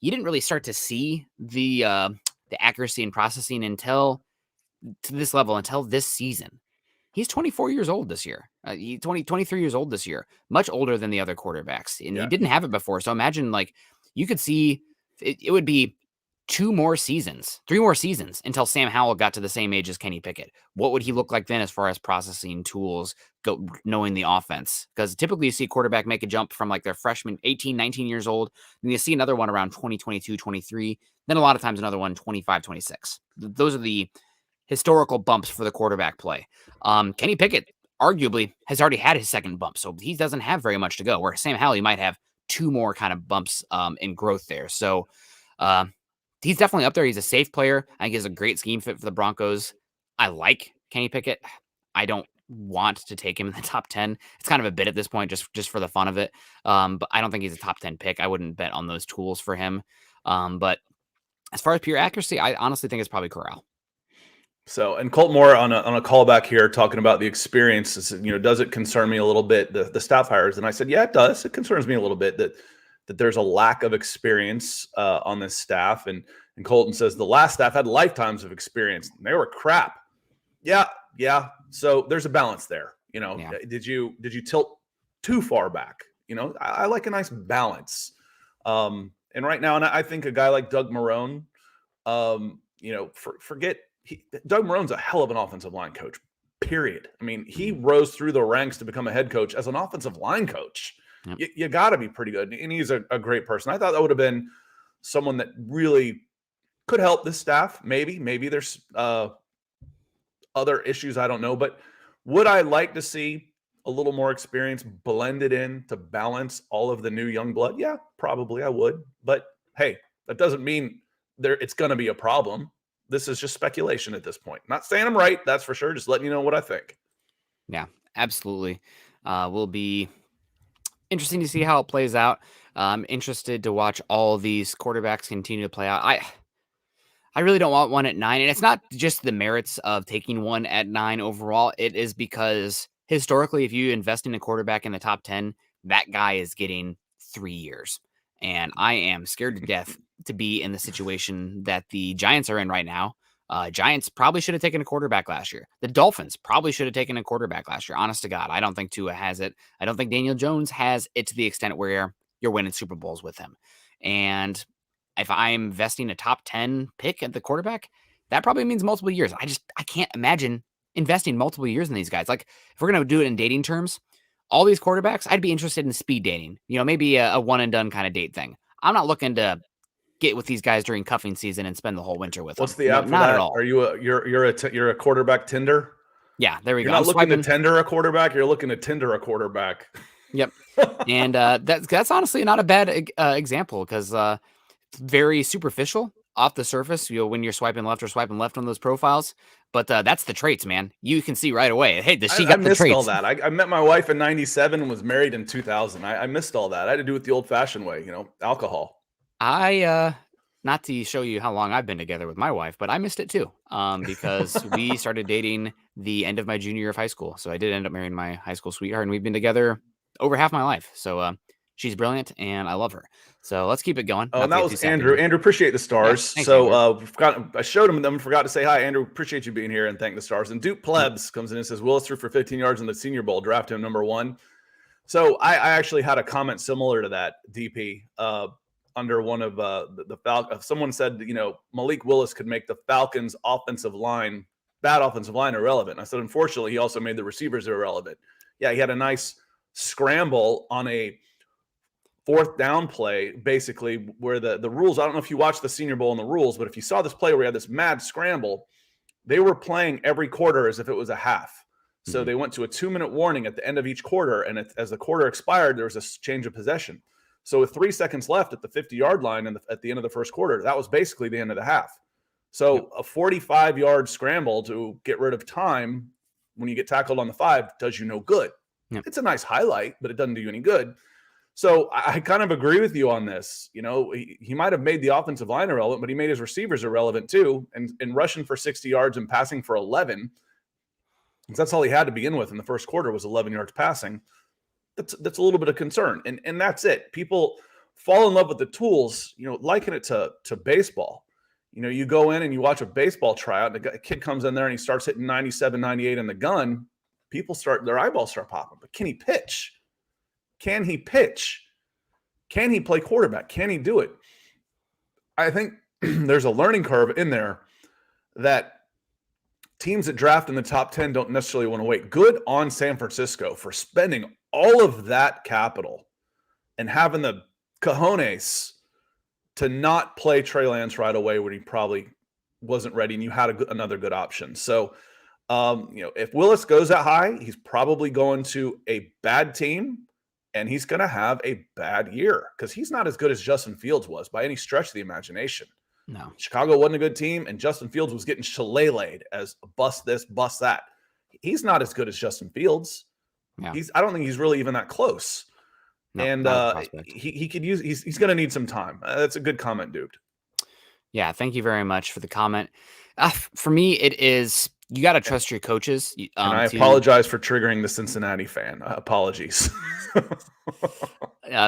S1: you didn't really start to see the accuracy and processing until this season. He's 24 years old this year. He's 23 years old this year, much older than the other quarterbacks. And he didn't have it before. So imagine you could see it would be 3 more seasons until Sam Howell got to the same age as Kenny Pickett. What would he look like then as far as processing tools, knowing the offense? Because typically you see a quarterback make a jump from like their freshman, 18, 19 years old. Then you see another one around 20, 22, 23. Then a lot of times another one 25, 26. Those are the historical bumps for the quarterback play. Kenny Pickett arguably has already had his second bump, so he doesn't have very much to go, where Sam Howell, you might have 2 more kind of bumps in growth there. So he's definitely up there. He's a safe player. I think he's a great scheme fit for the Broncos. I like Kenny Pickett. I don't want to take him in the top 10. It's kind of a bit at this point, just for the fun of it. But I don't think he's a top 10 pick. I wouldn't bet on those tools for him. But as far as pure accuracy, I honestly think it's probably Corral.
S2: So, and Colt Moore on a callback here talking about the experiences, does it concern me a little bit, the staff hires? And I said, yeah, it does. It concerns me a little bit that there's a lack of experience on this staff. And Colton says the last staff had lifetimes of experience. And they were crap. Yeah. So there's a balance there. Did you tilt too far back? I like a nice balance. And right now, and I think a guy like Doug Marrone, forget. Doug Marrone's a hell of an offensive line coach, period. I mean, he rose through the ranks to become a head coach as an offensive line coach. Yep. You got to be pretty good. And he's a great person. I thought that would have been someone that really Could help this staff, maybe. Maybe there's other issues, I don't know. But would I like to see a little more experience blended in to balance all of the new young blood? Yeah, probably I would. But hey, that doesn't mean it's going to be a problem. This is just speculation at this point. Not saying I'm right, that's for sure. Just letting you know what I think.
S1: Yeah, absolutely. Will be interesting to see how it plays out. I'm interested to watch all these quarterbacks continue to play out. I really don't want one at 9, and it's not just the merits of taking one at 9 overall. It is because historically, if you invest in a quarterback in the top 10, that guy is getting 3 years. And I am scared to death to be in the situation that the Giants are in right now. Giants probably should have taken a quarterback last year. The Dolphins probably should have taken a quarterback last year. Honest to God, I don't think Tua has it. I don't think Daniel Jones has it to the extent where you're winning Super Bowls with him. And if I'm investing a top 10 pick at the quarterback, that probably means multiple years. I can't imagine investing multiple years in these guys. Like, if we're going to do it in dating terms, all these quarterbacks, I'd be interested in speed dating, maybe a one and done kind of date thing. I'm not looking to get with these guys during cuffing season and spend the whole winter with them.
S2: What's the app for
S1: not
S2: that?
S1: At all.
S2: Are you you're a quarterback Tinder?
S1: Yeah, there we
S2: You're
S1: go.
S2: not looking to tender a quarterback. You're looking to Tinder a quarterback.
S1: Yep. And that's honestly not a bad example because very superficial off the surface, when you're swiping left on those profiles. But that's the traits, man. You can see right away. Hey, does she got the traits?
S2: I missed all that. I met my wife in 97 and was married in 2000. I missed all that. I had to do it the old fashioned way, alcohol.
S1: Not to show you how long I've been together with my wife, but I missed it too. Because we started dating the end of my junior year of high school. So I did end up marrying my high school sweetheart, and we've been together over half my life. So she's brilliant and I love her. So let's keep it going.
S2: Oh, and that was Andrew. Andrew, appreciate the stars. Yeah, thanks, I showed him them, forgot to say hi. Andrew, appreciate you being here and thank the stars. And Duke Plebs comes in and says, Willis threw for 15 yards in the Senior Bowl, draft him number 1. So I actually had a comment similar to that, DP, under one of the Falcons. Someone said, Malik Willis could make the Falcons' bad offensive line irrelevant. I said, unfortunately, he also made the receivers irrelevant. Yeah, he had a nice scramble on a 4th down play, basically, where the rules, I don't know if you watched the Senior Bowl and the rules, but if you saw this play where he had this mad scramble, they were playing every quarter as if it was a half. So they went to a 2-minute warning at the end of each quarter, and as the quarter expired, there was a change of possession. So with 3 seconds left at the 50-yard line and at the end of the first quarter, that was basically the end of the half. So a 45-yard scramble to get rid of time when you get tackled on the 5 does you no good. Yep. It's a nice highlight, but it doesn't do you any good. So I kind of agree with you on this. He might have made the offensive line irrelevant, but he made his receivers irrelevant too. And rushing for 60 yards and passing for 11, because that's all he had to begin with in the first quarter was 11 yards passing. That's a little bit of concern. And that's it. People fall in love with the tools, liken it to baseball. You go in and you watch a baseball tryout, and a kid comes in there and he starts hitting 97, 98 in the gun. Their eyeballs start popping. But can he pitch? Can he pitch? Can he play quarterback? Can he do it? I think there's a learning curve in there that teams that draft in the top 10 don't necessarily want to wait. Good on San Francisco for spending all of that capital and having the cojones to not play Trey Lance right away when he probably wasn't ready and you had another good option. So, if Willis goes that high, he's probably going to a bad team. And he's going to have a bad year because he's not as good as Justin Fields was by any stretch of the imagination.
S1: No.
S2: Chicago wasn't a good team, and Justin Fields was getting shillelagh'd as bust this, bust that. He's not as good as Justin Fields. Yeah. I don't think he's really even that close. No, and he could use. He's going to need some time. That's a good comment, dude.
S1: Yeah, thank you very much for the comment. For me, it is. You got to trust your coaches.
S2: And I apologize for triggering the Cincinnati fan. Apologies.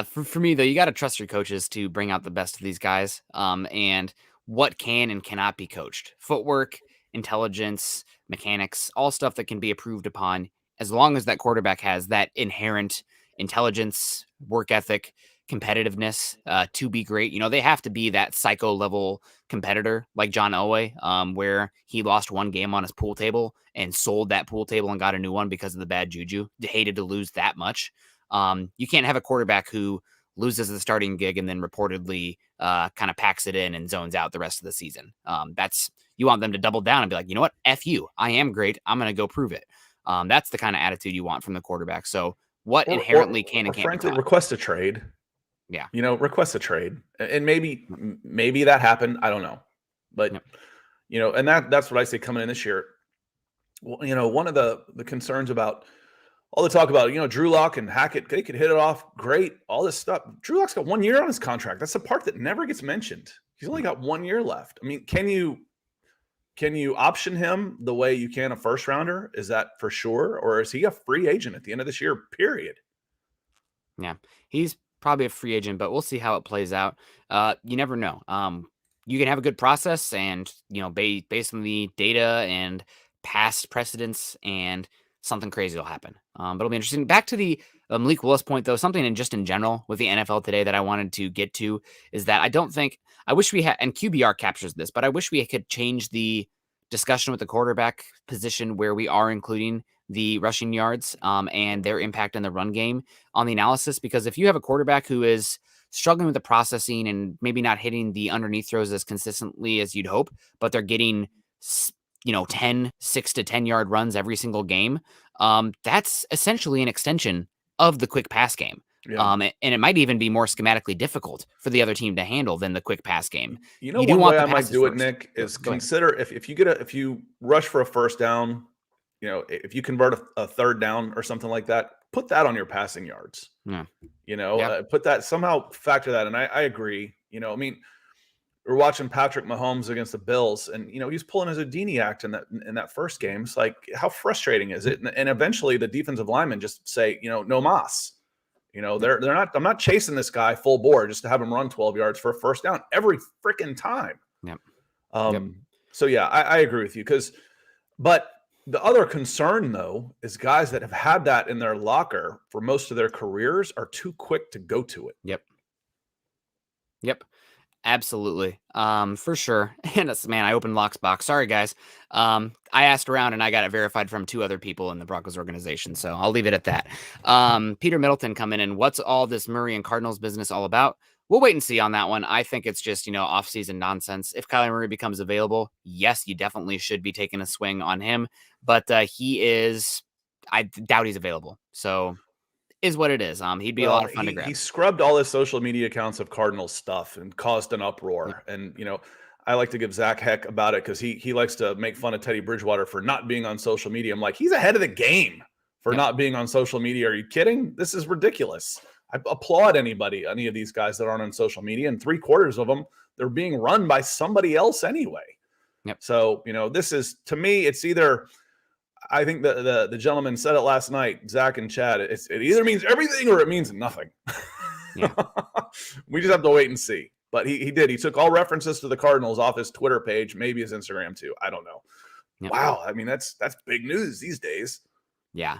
S1: For me, though, you got to trust your coaches to bring out the best of these guys and what can and cannot be coached. Footwork, intelligence, mechanics, all stuff that can be improved upon as long as that quarterback has that inherent intelligence, work ethic, competitiveness to be great. They have to be that psycho level competitor like John Elway, where he lost one game on his pool table and sold that pool table and got a new one because of the bad juju. Hated to lose that much. You can't have a quarterback who loses the starting gig, and then reportedly kind of packs it in and zones out the rest of the season. You want them to double down and be like, you know what? F you. I am great. I'm going to go prove it. That's the kind of attitude you want from the quarterback. So what inherently can and can't
S2: frankly
S1: be taught?
S2: request a trade.
S1: Yeah.
S2: Request a trade. And maybe that happened. I don't know. But, and that's what I say coming in this year. Well, one of the concerns about all the talk about, Drew Lock and Hackett, they could hit it off. Great. All this stuff. Drew Lock's got 1 year on his contract. That's the part that never gets mentioned. He's only got 1 year left. I mean, can you option him the way you can a first rounder? Is that for sure? Or is he a free agent at the end of this year, period?
S1: Yeah, he's probably a free agent, but we'll see how it plays out. You never know. You can have a good process and, based on the data and past precedents, and something crazy will happen. But it'll be interesting. Back to the Malik Willis point, though, something in general with the NFL today that I wanted to get to is that I wish we had, and QBR captures this, but I wish we could change the discussion with the quarterback position where we are including the rushing yards and their impact in the run game on the analysis. Because if you have a quarterback who is struggling with the processing and maybe not hitting the underneath throws as consistently as you'd hope, but they're getting 6 to 10 yard runs every single game, that's essentially an extension of the quick pass game. Yeah. And it might even be more schematically difficult for the other team to handle than the quick pass game.
S2: One way I might do it, Nick, is consider if you rush for a first down, if you convert a third down or something like that, put that on your passing yards. Yeah. Put that, somehow factor that. And I agree. We're watching Patrick Mahomes against the Bills, and he's pulling his Houdini act in that first game. It's like, how frustrating is it? And eventually, the defensive linemen just say, no mas. They're not. I'm not chasing this guy full bore just to have him run 12 yards for a first down every freaking time.
S1: Yep.
S2: So yeah, I agree with you. But the other concern though is guys that have had that in their locker for most of their careers are too quick to go to it.
S1: Yep. Absolutely. For sure. And I opened Locke's box. Sorry, guys. I asked around and I got it verified from 2 other people in the Broncos organization. So I'll leave it at that. Peter Middleton coming in. What's all this Murray and Cardinals business all about? We'll wait and see on that one. I think it's just, off-season nonsense. If Kyler Murray becomes available, yes, you definitely should be taking a swing on him. But I doubt he's available. So is what it is. He'd be a lot of fun to grab.
S2: He scrubbed all his social media accounts of Cardinals stuff and caused an uproar. Yeah. And, I like to give Zach heck about it because he likes to make fun of Teddy Bridgewater for not being on social media. I'm like, he's ahead of the game for not being on social media. Are you kidding? This is ridiculous. I applaud any of these guys that aren't on social media, and 3/4 of them, they're being run by somebody else anyway.
S1: Yep.
S2: So, this is, to me, it's either, I think the gentleman said it last night, Zach and Chad, it either means everything or it means nothing.
S1: Yeah.
S2: We just have to wait and see. But he did. He took all references to the Cardinals off his Twitter page, maybe his Instagram too. I don't know. Yep. Wow. I mean, that's big news these days.
S1: Yeah.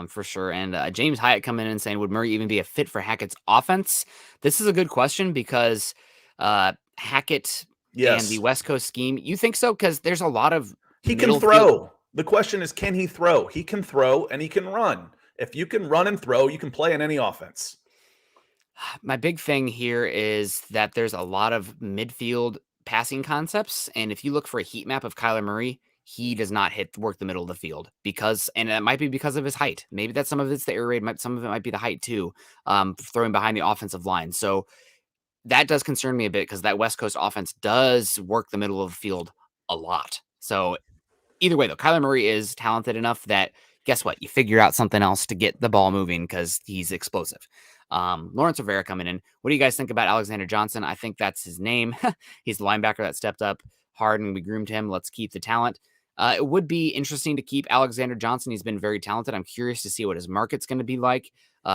S1: For sure. And James Hyatt coming in and saying, would Murray even be a fit for Hackett's offense? This is a good question because Hackett and the West Coast scheme, you think so? Because there's a lot of
S2: he can throw. The question is, can he throw? He can throw and he can run. If you can run and throw, you can play in any offense.
S1: My big thing here is that there's a lot of midfield passing concepts. And if you look for a heat map of Kyler Murray, he does not work the middle of the field and it might be because of his height. Maybe that's some of it's the air raid. Some of it might be the height too, throwing behind the offensive line. So that does concern me a bit because that West Coast offense does work the middle of the field a lot. So either way, though, Kyler Murray is talented enough that, guess what? You figure out something else to get the ball moving because he's explosive. Lawrence Rivera coming in. What do you guys think about Alexander Johnson? I think that's his name. He's the linebacker that stepped up hard and we groomed him. Let's keep the talent. It would be interesting to keep Alexander Johnson. He's been very talented. I'm curious to see what his market's going to be like.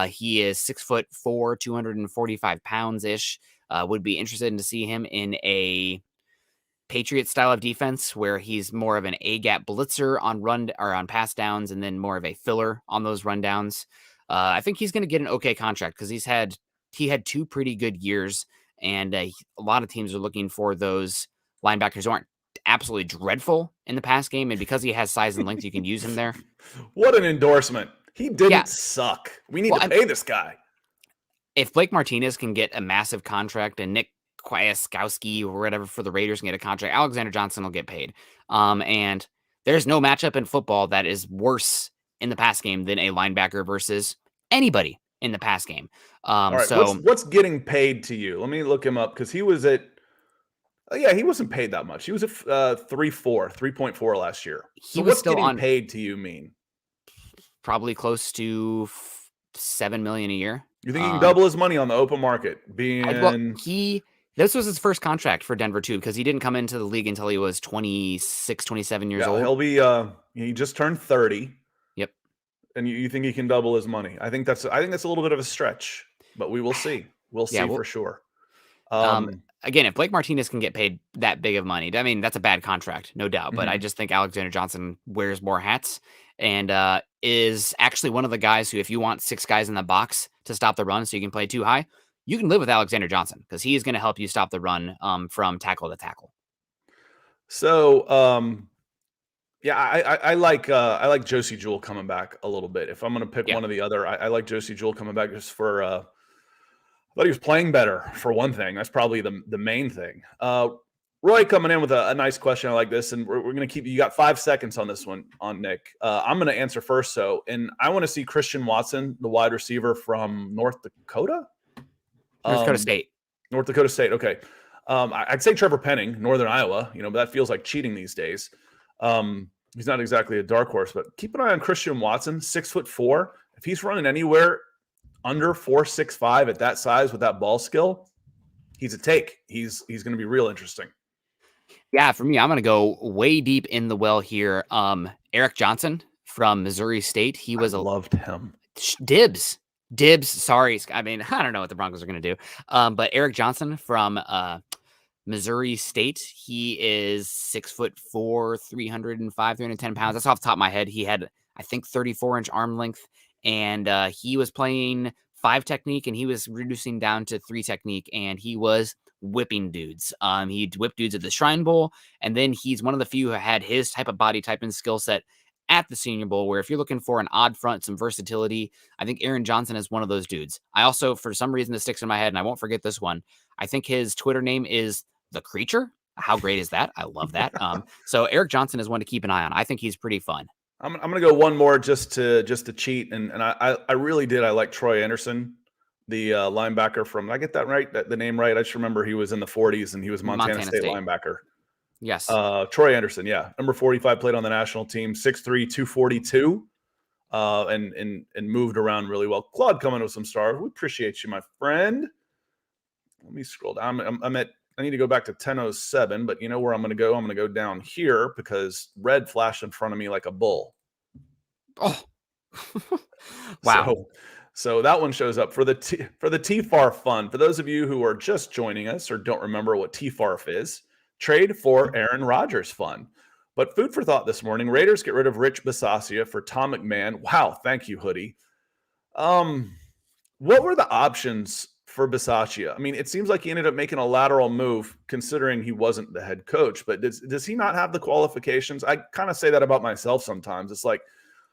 S1: He is 6'4", 245 pounds ish. Would be interested in to see him in a Patriot style of defense where he's more of an A-gap blitzer on run or on pass downs and then more of a filler on those rundowns. I think he's going to get an okay contract because he had 2 pretty good years, and a lot of teams are looking for those linebackers who aren't absolutely dreadful in the pass game, and because he has size and length, you can use him there.
S2: What an endorsement. He didn't suck. We need to pay this guy.
S1: if Blake Martinez can get a massive contract and Nick Kwiatkowski or whatever for the Raiders can get a contract, Alexander Johnson will get paid. And there's no matchup in football that is worse in the pass game than a linebacker versus anybody in the pass game.
S2: All right,
S1: So
S2: what's getting paid to you? Let me look him up because he was at. Oh, yeah, he wasn't paid that much. He was at 3.4 last year. So
S1: he was
S2: what's
S1: still
S2: getting
S1: on
S2: paid to you mean?
S1: probably close to $7 million a year.
S2: You think he can double his money on the open market?
S1: This was his first contract for Denver too, because he didn't come into the league until he was 26, 27 years old.
S2: He'll be he just turned 30.
S1: Yep.
S2: And you think he can double his money? I think that's a little bit of a stretch, but we will see. We'll see for sure.
S1: Again, if Blake Martinez can get paid that big of money, I mean, that's a bad contract, no doubt. But I just think Alexander Johnson wears more hats and is actually one of the guys who, if you want 6 guys in the box to stop the run so you can play too high, you can live with Alexander Johnson because he is going to help you stop the run from tackle to tackle.
S2: So, I like Josie Jewell coming back a little bit. If I'm going to pick one or the other, I like Josie Jewell coming back just for I thought he was playing better for one thing. That's probably the main thing. Roy coming in with a nice question. I like this, and we're going to keep. You got 5 seconds on this one, on Nick. I'm going to answer first. And I want to see Christian Watson, the wide receiver from North Dakota.
S1: North Dakota State.
S2: North Dakota State. Okay. I'd say Trevor Penning, Northern Iowa. But that feels like cheating these days. He's not exactly a dark horse, but keep an eye on Christian Watson, 6'4". If he's running anywhere under 4.65 at that size with that ball skill, he's a take. He's going to be real interesting.
S1: Yeah, for me, I'm going to go way deep in the well here. Eric Johnson from Missouri State. I
S2: loved him.
S1: Dibs. Sorry. I mean, I don't know what the Broncos are going to do. But Eric Johnson from Missouri State. He is 6'4", 310 pounds. That's off the top of my head. He had, I think, 34-inch arm length, and he was playing 5 technique, and he was reducing down to 3 technique, and he was whipping dudes. He'd whip dudes at the Shrine Bowl, and then he's one of the few who had his type of body type and skill set at the Senior Bowl, where if you're looking for an odd front, some versatility, I think Aaron Johnson is one of those dudes. I also, for some reason, this sticks in my head, and I won't forget this one. I think his Twitter name is The Creature. How great is that? I love that. So Eric Johnson is one to keep an eye on. I think he's pretty fun.
S2: I'm going to go one more just to cheat, and I really did. I like Troy Anderson, the linebacker from. Did I get that right? The name right? I just remember he was in the 40s and he was Montana State linebacker.
S1: Yes.
S2: Troy Anderson, yeah. Number 45, played on the national team, 6'3", 242, and moved around really well. Claude coming with some stars. We appreciate you, my friend. Let me scroll down. I need to go back to 10:07, but you know where I'm going to go? I'm going to go down here because red flashed in front of me like a bull.
S1: Oh. Wow.
S2: So that one shows up for the TFARF fund. For those of you who are just joining us or don't remember what TFARF is, trade for Aaron Rodgers fund. But food for thought this morning: Raiders get rid of Rich Bisaccia for Tom McMahon. Wow, thank you, Hoodie. What were the options for Bisaccia? I mean, it seems like he ended up making a lateral move considering he wasn't the head coach. But does he not have the qualifications? I kind of say that about myself sometimes. It's like,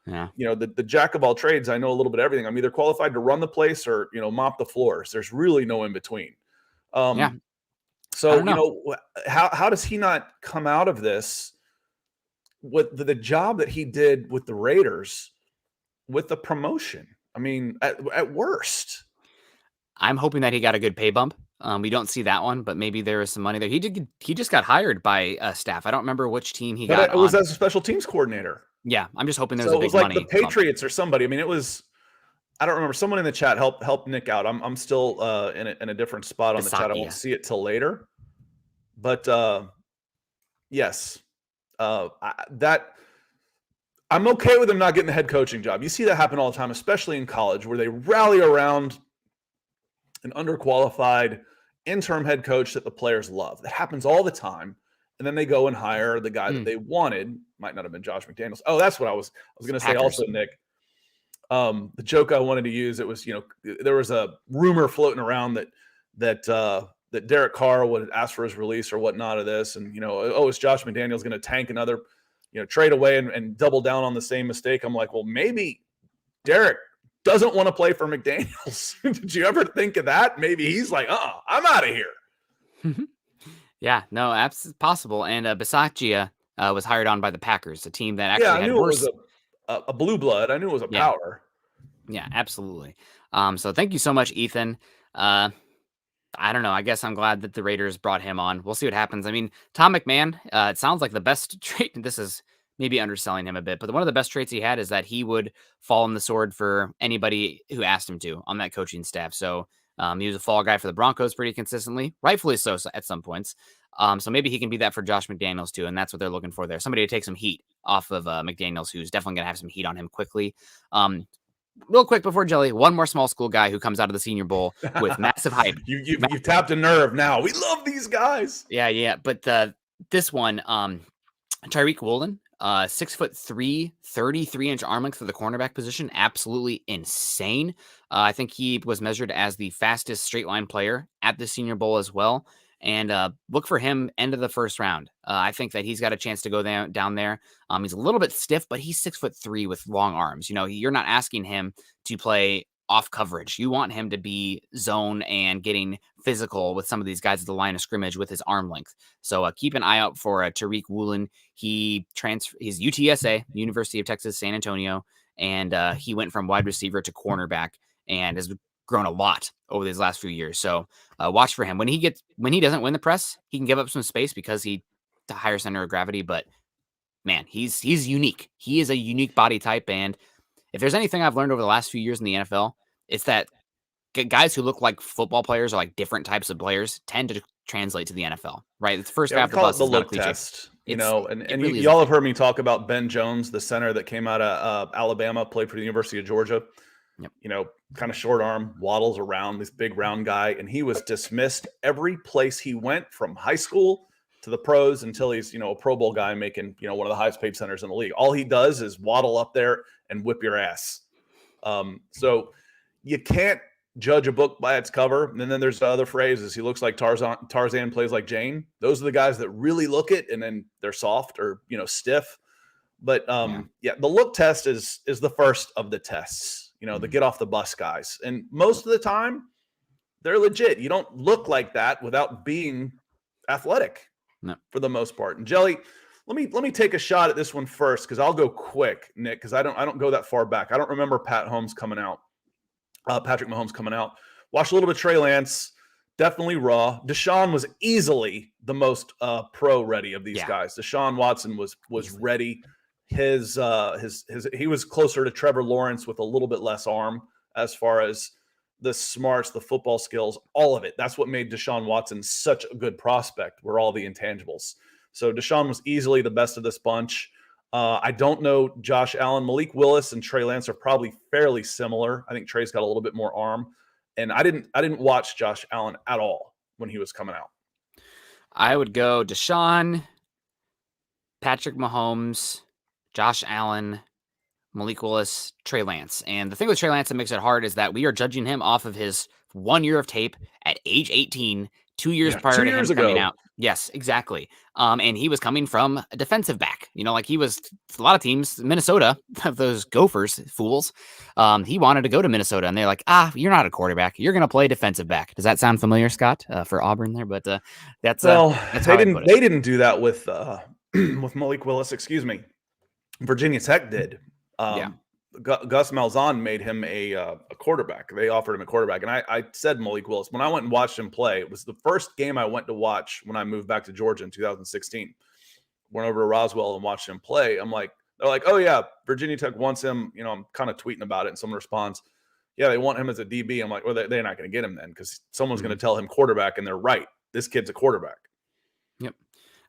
S2: the jack of all trades. I know a little bit of everything. I'm either qualified to run the place or mop the floors. There's really no in between. So how does he not come out of this with the job that he did with the Raiders with the promotion? I mean, at worst.
S1: I'm hoping that he got a good pay bump. We don't see that one, but maybe there is some money there. He just got hired by staff. I don't remember which team he got.
S2: It was as a special teams coordinator.
S1: Yeah, I'm just hoping there's a big
S2: money.
S1: It was
S2: like the Patriots or somebody. I mean, it was. I don't remember. Someone in the chat help Nick out. I'm still in a different spot on the chat. I won't see it till later. But yes, that I'm okay with him not getting the head coaching job. You see that happen all the time, especially in college, where they rally around an underqualified interim head coach that the players love. That happens all the time. And then they go and hire the guy that they wanted. Might not have been Josh McDaniels. Oh, that's what I was going to say also, Nick. The joke I wanted to use, it was, there was a rumor floating around that Derek Carr would ask for his release or whatnot of this. And, is Josh McDaniels going to tank another, trade away and double down on the same mistake? I'm like, well, maybe Derek doesn't want to play for McDaniels. Did you ever think of that? Maybe he's like, I'm out of here.
S1: Yeah, no, that's possible. And Bisaccia was hired on by the Packers, a team that actually
S2: I
S1: had
S2: knew
S1: worse.
S2: it was a blue blood. I knew it was a power.
S1: Yeah, absolutely. So thank you so much, Ethan. I don't know. I guess I'm glad that the Raiders brought him on. We'll see what happens. I mean, Tom McMahon, it sounds like the best trait. This is maybe underselling him a bit, but one of the best traits he had is that he would fall on the sword for anybody who asked him to on that coaching staff. So he was a fall guy for the Broncos pretty consistently, rightfully so at some points. So maybe he can be that for Josh McDaniels too, and that's what they're looking for there. Somebody to take some heat off of McDaniels, who's definitely going to have some heat on him quickly. Real quick before Jelly, one more small school guy who comes out of the Senior Bowl with massive hype.
S2: You've tapped a nerve now. We love these guys.
S1: Yeah. But this one, Tyreek Woolen, 6'3", 33-inch arm length for the cornerback position. Absolutely insane. I think he was measured as the fastest straight line player at the Senior Bowl as well. And look for him end of the first round. I think that he's got a chance to go down there. He's a little bit stiff, but he's 6'3" with long arms. You know, you're not asking him to play off coverage. You want him to be zone and getting physical with some of these guys at the line of scrimmage with his arm length. So keep an eye out for Tyreek Woolen. He's UTSA, University of Texas, San Antonio, and he went from wide receiver to cornerback and has grown a lot over these last few years. So watch for him. When he doesn't win the press, he can give up some space because he the higher center of gravity, but man, he's unique. He is a unique body type. And if there's anything I've learned over the last few years in the NFL, it's that guys who look like football players or like different types of players tend to translate to the NFL, right? It's the first half of the bus.
S2: The look test, and
S1: really
S2: y'all have heard me talk about Ben Jones, the center that came out of Alabama, played for the University of Georgia.
S1: Yep.
S2: You know, kind of short arm, waddles around, this big round guy, and he was dismissed every place he went from high school to the pros until he's, a Pro Bowl guy making, one of the highest paid centers in the league. All he does is waddle up there and whip your ass. So you can't judge a book by its cover. And then there's the other phrases. He looks like Tarzan plays like Jane. Those are the guys that really look it, and then they're soft or, stiff. But the look test is the first of the tests, the get off the bus guys. And most of the time they're legit. You don't look like that without being athletic for the most part. And Jelly, let me take a shot at this one first, because I'll go quick, Nick, because I don't go that far back. I don't remember Patrick Mahomes coming out. Watched a little bit of Trey Lance, definitely raw. Deshaun was easily the most pro ready of these guys. Deshaun Watson was ready. He was closer to Trevor Lawrence with a little bit less arm as far as the smarts, the football skills, all of it. That's what made Deshaun Watson such a good prospect, were all the intangibles. So Deshaun was easily the best of this bunch. I don't know Josh Allen. Malik Willis and Trey Lance are probably fairly similar. I think Trey's got a little bit more arm. And I didn't watch Josh Allen at all when he was coming out.
S1: I would go Deshaun, Patrick Mahomes, Josh Allen, Malik Willis, Trey Lance. And the thing with Trey Lance that makes it hard is that we are judging him off of his 1 year of tape at age 18, 2 years prior to him coming out. Yes, exactly. And he was coming from a defensive back. He was a lot of teams, Minnesota, those Gophers, fools. He wanted to go to Minnesota, and they're like, you're not a quarterback. You're going to play defensive back. Does that sound familiar, Scott, for Auburn there? But that's how
S2: they didn't do that with with Malik Willis. Excuse me. Virginia Tech did. Gus Malzahn made him a quarterback. They offered him a quarterback. And I said Malik Willis, when I went and watched him play, it was the first game I went to watch when I moved back to Georgia in 2016. Went over to Roswell and watched him play. They're like, oh yeah, Virginia Tech wants him. I'm kind of tweeting about it, and someone responds, yeah, they want him as a DB. I'm like, well, they're not going to get him then, because someone's going to tell him quarterback, and they're right. This kid's a quarterback.
S1: Yep.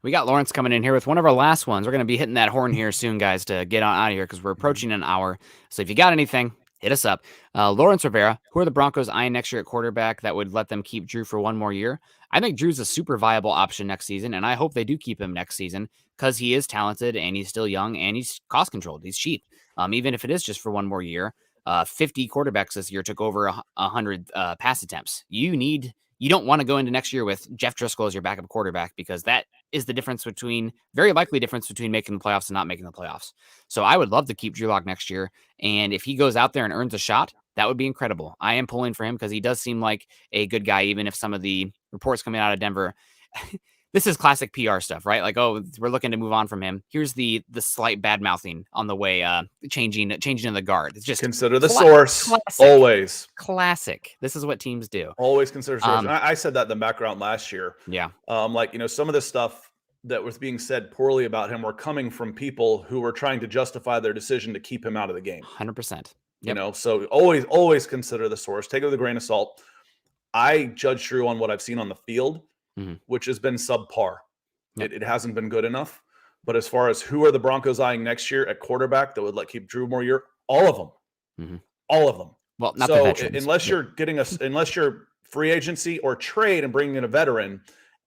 S1: We got Lawrence coming in here with one of our last ones. We're going to be hitting that horn here soon, guys, to get on out of here, because we're approaching an hour. So if you got anything, hit us up. Lawrence Rivera, who are the Broncos eyeing next year at quarterback that would let them keep Drew for one more year? I think Drew's a super viable option next season, and I hope they do keep him next season, because he is talented and he's still young and he's cost controlled. He's cheap. Even if it is just for one more year, 50 quarterbacks this year took over 100 pass attempts. You don't want to go into next year with Jeff Driscoll as your backup quarterback, because that is the very likely difference between making the playoffs and not making the playoffs. So I would love to keep Drew Lock next year. And if he goes out there and earns a shot, that would be incredible. I am pulling for him because he does seem like a good guy, even if some of the reports coming out of Denver. This is classic PR stuff, right? Like, oh, we're looking to move on from him. Here's the slight bad mouthing on the way, changing in the guard. It's just
S2: consider the source.
S1: Classic. Classic. This is what teams do.
S2: Always consider source. I said that in the background last year.
S1: Yeah.
S2: Like, some of the stuff that was being said poorly about him were coming from people who were trying to justify their decision to keep him out of the game.
S1: 100%.
S2: Yep. So always consider the source. Take it with a grain of salt. I judge Drew on what I've seen on the field, which has been subpar. Yep. It hasn't been good enough. But as far as who are the Broncos eyeing next year at quarterback that would keep Drew more year, all of them. All of them.
S1: Well, not the veterans.
S2: Unless you're unless you're free agency or trade and bringing in a veteran,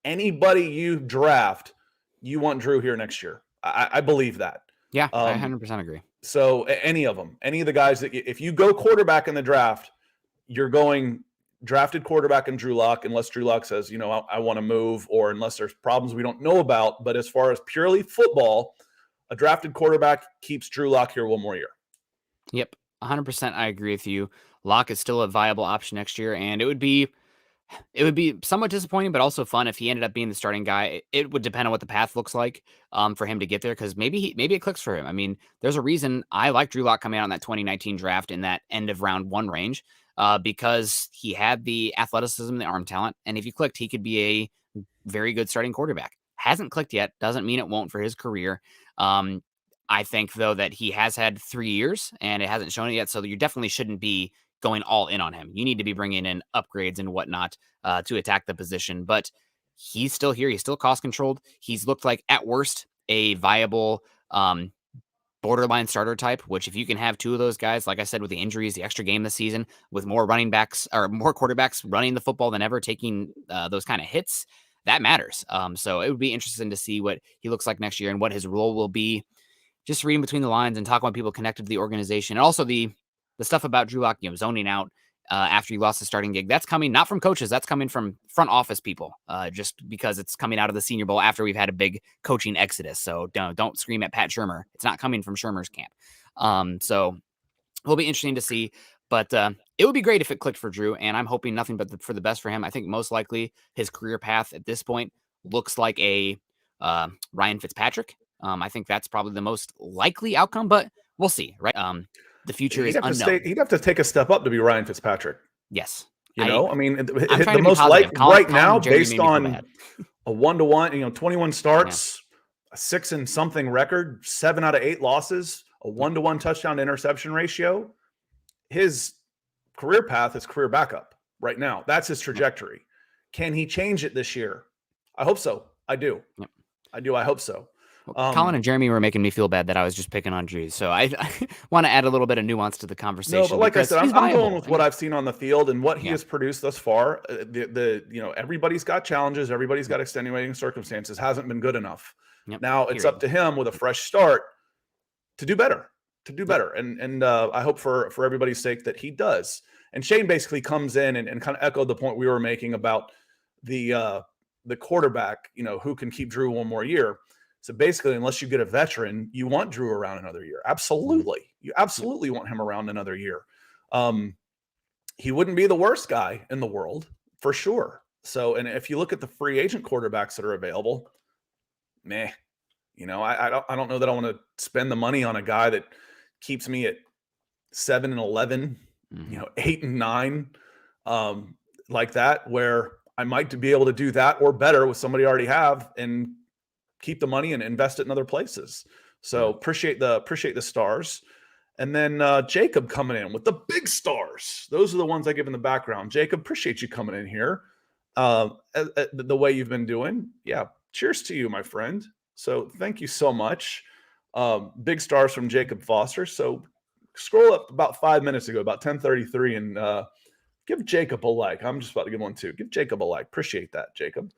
S2: anybody you draft, you want Drew here next year. I believe that.
S1: Yeah, I 100% agree.
S2: So any of them, any of the guys that if you go quarterback in the draft, you're going drafted quarterback in Drew Lock, unless Drew Lock says, I want to move, or unless there's problems we don't know about. But as far as purely football, a drafted quarterback keeps Drew Lock here one more year.
S1: Yep, 100%. I agree with you. Lock is still a viable option next year, and it would be somewhat disappointing, but also fun if he ended up being the starting guy. It would depend on what the path looks like for him to get there, because maybe it clicks for him. I mean, there's a reason I like Drew Lock coming out in that 2019 draft in that end of round 1 range, because he had the athleticism, the arm talent, and if he clicked, he could be a very good starting quarterback. Hasn't clicked yet, doesn't mean it won't for his career. I think, though, that he has had 3 years, and it hasn't shown it yet, so you definitely shouldn't be going all in on him. You need to be bringing in upgrades and whatnot to attack the position, but he's still here. He's still cost controlled. He's looked like, at worst, a viable borderline starter type, which if you can have 2 of those guys, like I said, with the injuries, the extra game this season, with more running backs or more quarterbacks running the football than ever, taking those kind of hits, that matters. So it would be interesting to see what he looks like next year and what his role will be. Just reading between the lines and talking about people connected to the organization, and also the stuff about Drew Lock, zoning out after he lost the starting gig. That's coming not from coaches. That's coming from front office people, just because it's coming out of the Senior Bowl after we've had a big coaching exodus. So don't scream at Pat Shurmur. It's not coming from Shurmur's camp. So it'll be interesting to see. But it would be great if it clicked for Drew, and I'm hoping nothing but for the best for him. I think most likely his career path at this point looks like a Ryan Fitzpatrick. I think that's probably the most likely outcome, but we'll see, right? The future is unknown.
S2: He'd have to take a step up to be Ryan Fitzpatrick.
S1: Yes.
S2: The most likely right now, based on a 1-to-1, 21 starts, a 6 and something record, 7 out of 8 losses, a 1-to-1 touchdown to interception ratio. His career path is career backup right now. That's his trajectory. Can he change it this year? I hope so. I do. Yep. I hope so.
S1: Well, Colin and Jeremy were making me feel bad that I was just picking on Drew. So I want to add a little bit of nuance to the conversation.
S2: No, but like I said, I'm going with what I've seen on the field and what he has produced thus far. Everybody's got challenges. Everybody's got extenuating circumstances. Hasn't been good enough.
S1: Yep.
S2: Now it's up to him with a fresh start to do better. And I hope for everybody's sake that he does. And Shane basically comes in and kind of echoed the point we were making about the quarterback, who can keep Drew one more year. So basically, unless you get a veteran, you want Drew around another year. Absolutely. You absolutely want him around another year. He wouldn't be the worst guy in the world, for sure. So, and if you look at the free agent quarterbacks that are available, I don't know that I want to spend the money on a guy that keeps me at 7 and 11, 8 and 9, like that, where I might be able to do that or better with somebody I already have and keep the money and invest it in other places. So appreciate the stars. And then Jacob coming in with the big stars. Those are the ones I give in the background. Jacob, appreciate you coming in here the way you've been doing. Yeah. Cheers to you, my friend. So thank you so much. Big stars from Jacob Foster. So scroll up about 5 minutes ago, about 10:33, and give Jacob a like. I'm just about to give one too. Give Jacob a like. Appreciate that, Jacob.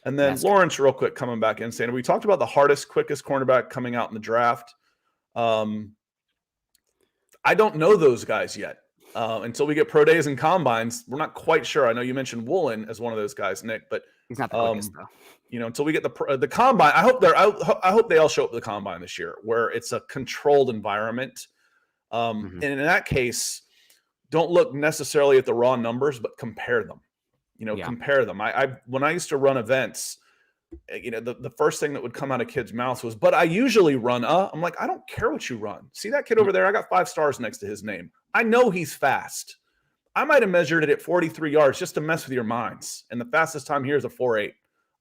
S2: And then Lawrence, real quick, coming back in, saying, we talked about the hardest, quickest cornerback coming out in the draft. I don't know those guys yet. Until we get pro days and combines, we're not quite sure. I know you mentioned Woolen as one of those guys, Nick, but
S1: he's not the quickest, though. Until
S2: we get the combine, I hope they all show up at the combine this year, where it's a controlled environment. And in that case, don't look necessarily at the raw numbers, but compare them. Compare them. When I used to run events, the first thing that would come out of kids' mouths was, but I usually run I'm like, I don't care what you run. See that kid over there? I got 5 stars next to his name. I know he's fast. I might have measured it at 43 yards just to mess with your minds. And the fastest time here is a 4.8.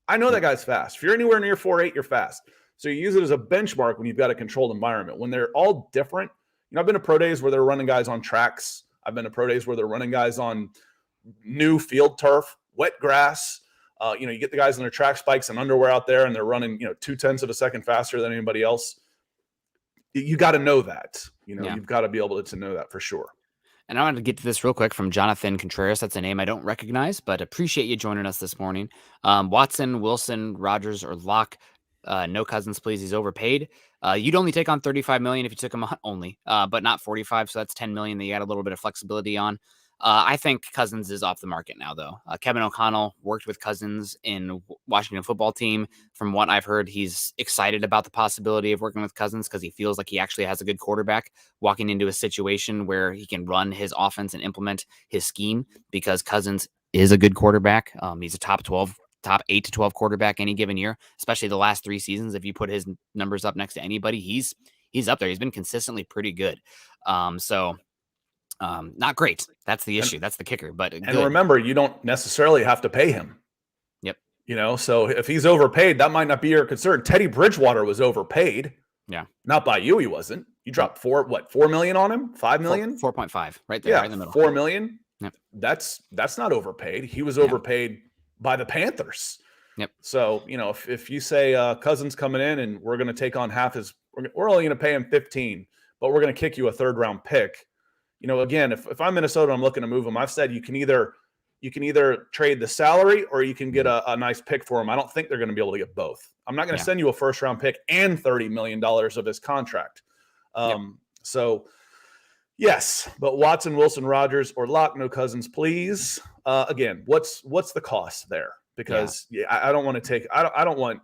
S2: I know that guy's fast. If you're anywhere near 4.8, you're fast. So you use it as a benchmark when you've got a controlled environment. When they're all different, I've been to pro days where they're running guys on tracks. I've been to pro days where they're running guys on new field turf, wet grass. You get the guys in their track spikes and underwear out there, and they're running, 0.2 of a second faster than anybody else. You got to know that. You've got to be able to know that for sure.
S1: And I wanted to get to this real quick from Jonathan Contreras. That's a name I don't recognize, but appreciate you joining us this morning. Watson, Wilson, Rogers, or Locke. No Cousins, please. He's overpaid. You'd only take on $35 million if you took him only, but not 45. So that's $10 million that you got a little bit of flexibility on. I think Cousins is off the market now, though. Kevin O'Connell worked with Cousins in Washington football team. From what I've heard, he's excited about the possibility of working with Cousins because he feels like he actually has a good quarterback walking into a situation where he can run his offense and implement his scheme because Cousins is a good quarterback. He's a top 8 to 12 quarterback any given year, especially the last 3 seasons. If you put his numbers up next to anybody, he's up there. He's been consistently pretty good. Not great. That's the issue. That's the kicker. But
S2: and remember, you don't necessarily have to pay him.
S1: Yep.
S2: So if he's overpaid, that might not be your concern. Teddy Bridgewater was overpaid.
S1: Yeah.
S2: Not by you. He wasn't. You dropped 4 million on him? 5 million?
S1: 4.5 right there, right in the middle.
S2: 4 million.
S1: Yep.
S2: That's not overpaid. He was overpaid by the Panthers.
S1: Yep.
S2: So, if you say Cousins coming in and we're going to take on half his, we're only going to pay him 15, but we're going to kick you a 3rd round pick. Again, if I'm Minnesota, I'm looking to move him. I've said you can either trade the salary or you can get a nice pick for him. I don't think they're going to be able to get both. I'm not going to send you a 1st round pick and $30 million of his contract. So yes, but Watson, Wilson, Rogers, or Locke, no Cousins, please. Again, what's the cost there? Because I don't want to take. I don't want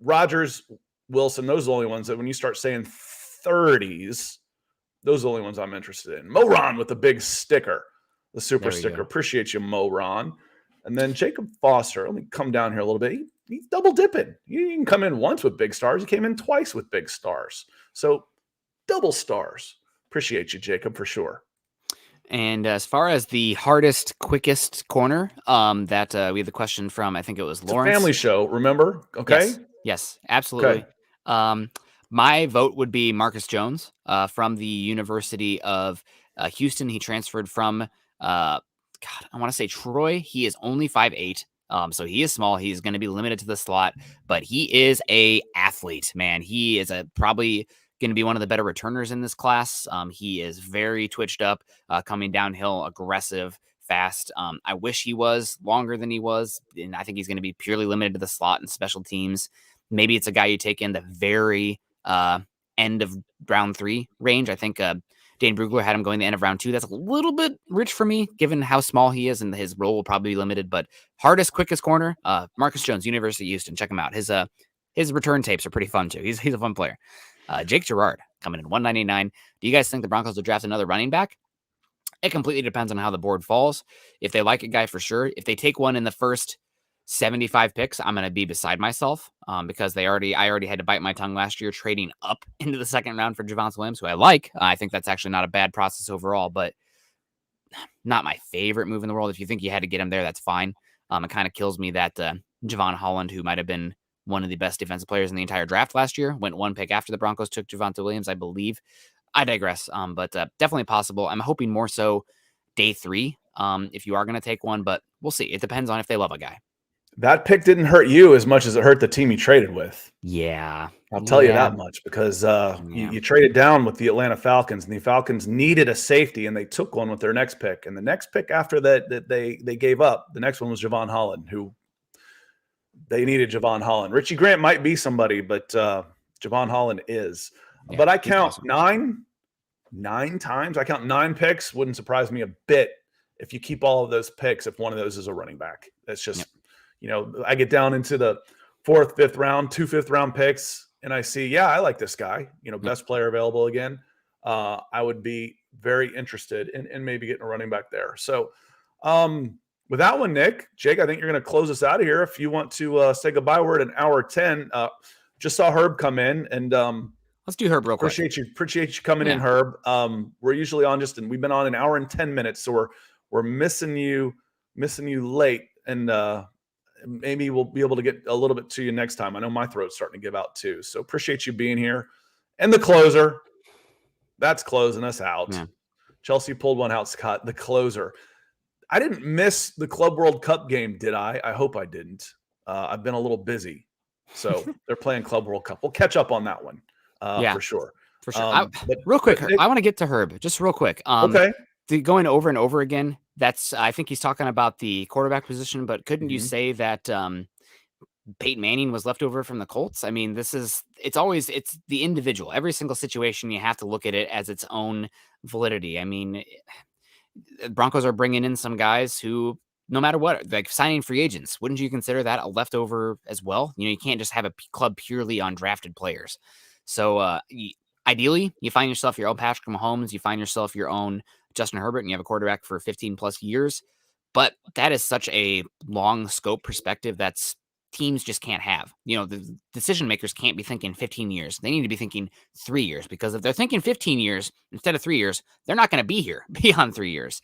S2: Rogers, Wilson. Those are the only ones that when you start saying 30s. Those are the only ones I'm interested in. Moron with the big sticker, the super sticker.
S1: Go.
S2: Appreciate you, Moron. And then Jacob Foster. Let me come down here a little bit. He's double dipping. He didn't come in once with big stars. He came in twice with big stars. So double stars. Appreciate you, Jacob, for sure.
S1: And as far as the hardest, quickest corner, that we have the question from, I think it was Lawrence.
S2: It's a family show, remember? Okay.
S1: Yes, absolutely.
S2: Okay.
S1: My vote would be Marcus Jones from the University of Houston. He transferred from, I want to say Troy. He is only 5'8". So he is small. He's going to be limited to the slot, but he is a athlete, man. He is probably going to be one of the better returners in this class. He is very twitched up, coming downhill, aggressive, fast. I wish he was longer than he was, and I think he's going to be purely limited to the slot and special teams. Maybe it's a guy you take in the very end of round 3 range. I think Dane Brugler had him going the end of round 2. That's a little bit rich for me, given how small he is, and his role will probably be limited. But hardest, quickest corner, Marcus Jones, University of Houston. Check him out. His return tapes are pretty fun too. He's a fun player. Jake Girard coming in 199. Do you guys think the Broncos will draft another running back? It completely depends on how the board falls. If they like a guy, for sure. If they take one in the first 75 picks, I'm going to be beside myself because I already had to bite my tongue last year trading up into the 2nd round for Javonte Williams, who I like. I think that's actually not a bad process overall, but not my favorite move in the world. If you think you had to get him there, that's fine. It kind of kills me that Javon Holland, who might have been one of the best defensive players in the entire draft last year, went 1 pick after the Broncos took Javonte Williams, I believe. I digress, but definitely possible. I'm hoping more so day 3 if you are going to take one, but we'll see. It depends on if they love a guy.
S2: That pick didn't hurt you as much as it hurt the team you traded with.
S1: Yeah.
S2: I'll tell you that much because you traded down with the Atlanta Falcons, and the Falcons needed a safety, and they took one with their next pick. And the next pick after that they gave up, the next one was Javon Holland, who they needed Javon Holland. Richie Grant might be somebody, but Javon Holland is. Yeah, but I count awesome. nine times. I count 9 picks. Wouldn't surprise me a bit if you keep all of those picks, if one of those is a running back. That's just – I get down into the 4th, 5th round, 2 5th-round picks, and I see, I like this guy, best player available again. I would be very interested in maybe getting a running back there. So with that one, Nick, Jake, I think you're going to close us out of here. If you want to say goodbye, we're at an hour 10. Just saw Herb come in, and
S1: let's do Herb real quick.
S2: Appreciate you coming in, Herb. We're usually on and we've been on an hour and 10 minutes, so we're missing you late, and maybe we'll be able to get a little bit to you next time. I know my throat's starting to give out too, so appreciate you being here. And the closer, that's closing us out. Yeah. Chelsea pulled one out, Scott. The closer. I didn't miss the Club World Cup game, did I? I hope I didn't. I've been a little busy, so they're playing Club World Cup. We'll catch up on that one for sure.
S1: For sure. Real quick, I want to get to Herb just real quick.
S2: Okay.
S1: Going over and over again, I think he's talking about the quarterback position, but couldn't you say that Peyton Manning was left over from the Colts? I mean, it's the individual. Every single situation, you have to look at it as its own validity. I mean, Broncos are bringing in some guys who, no matter what, like signing free agents, wouldn't you consider that a leftover as well? You can't just have a club purely on drafted players. So ideally, you find yourself your own Patrick Mahomes, you find yourself your own Justin Herbert, and you have a quarterback for 15 plus years. But that is such a long scope perspective that's teams just can't have. The decision makers can't be thinking 15 years. They need to be thinking 3 years, because if they're thinking 15 years instead of 3 years, they're not going to be here beyond 3 years.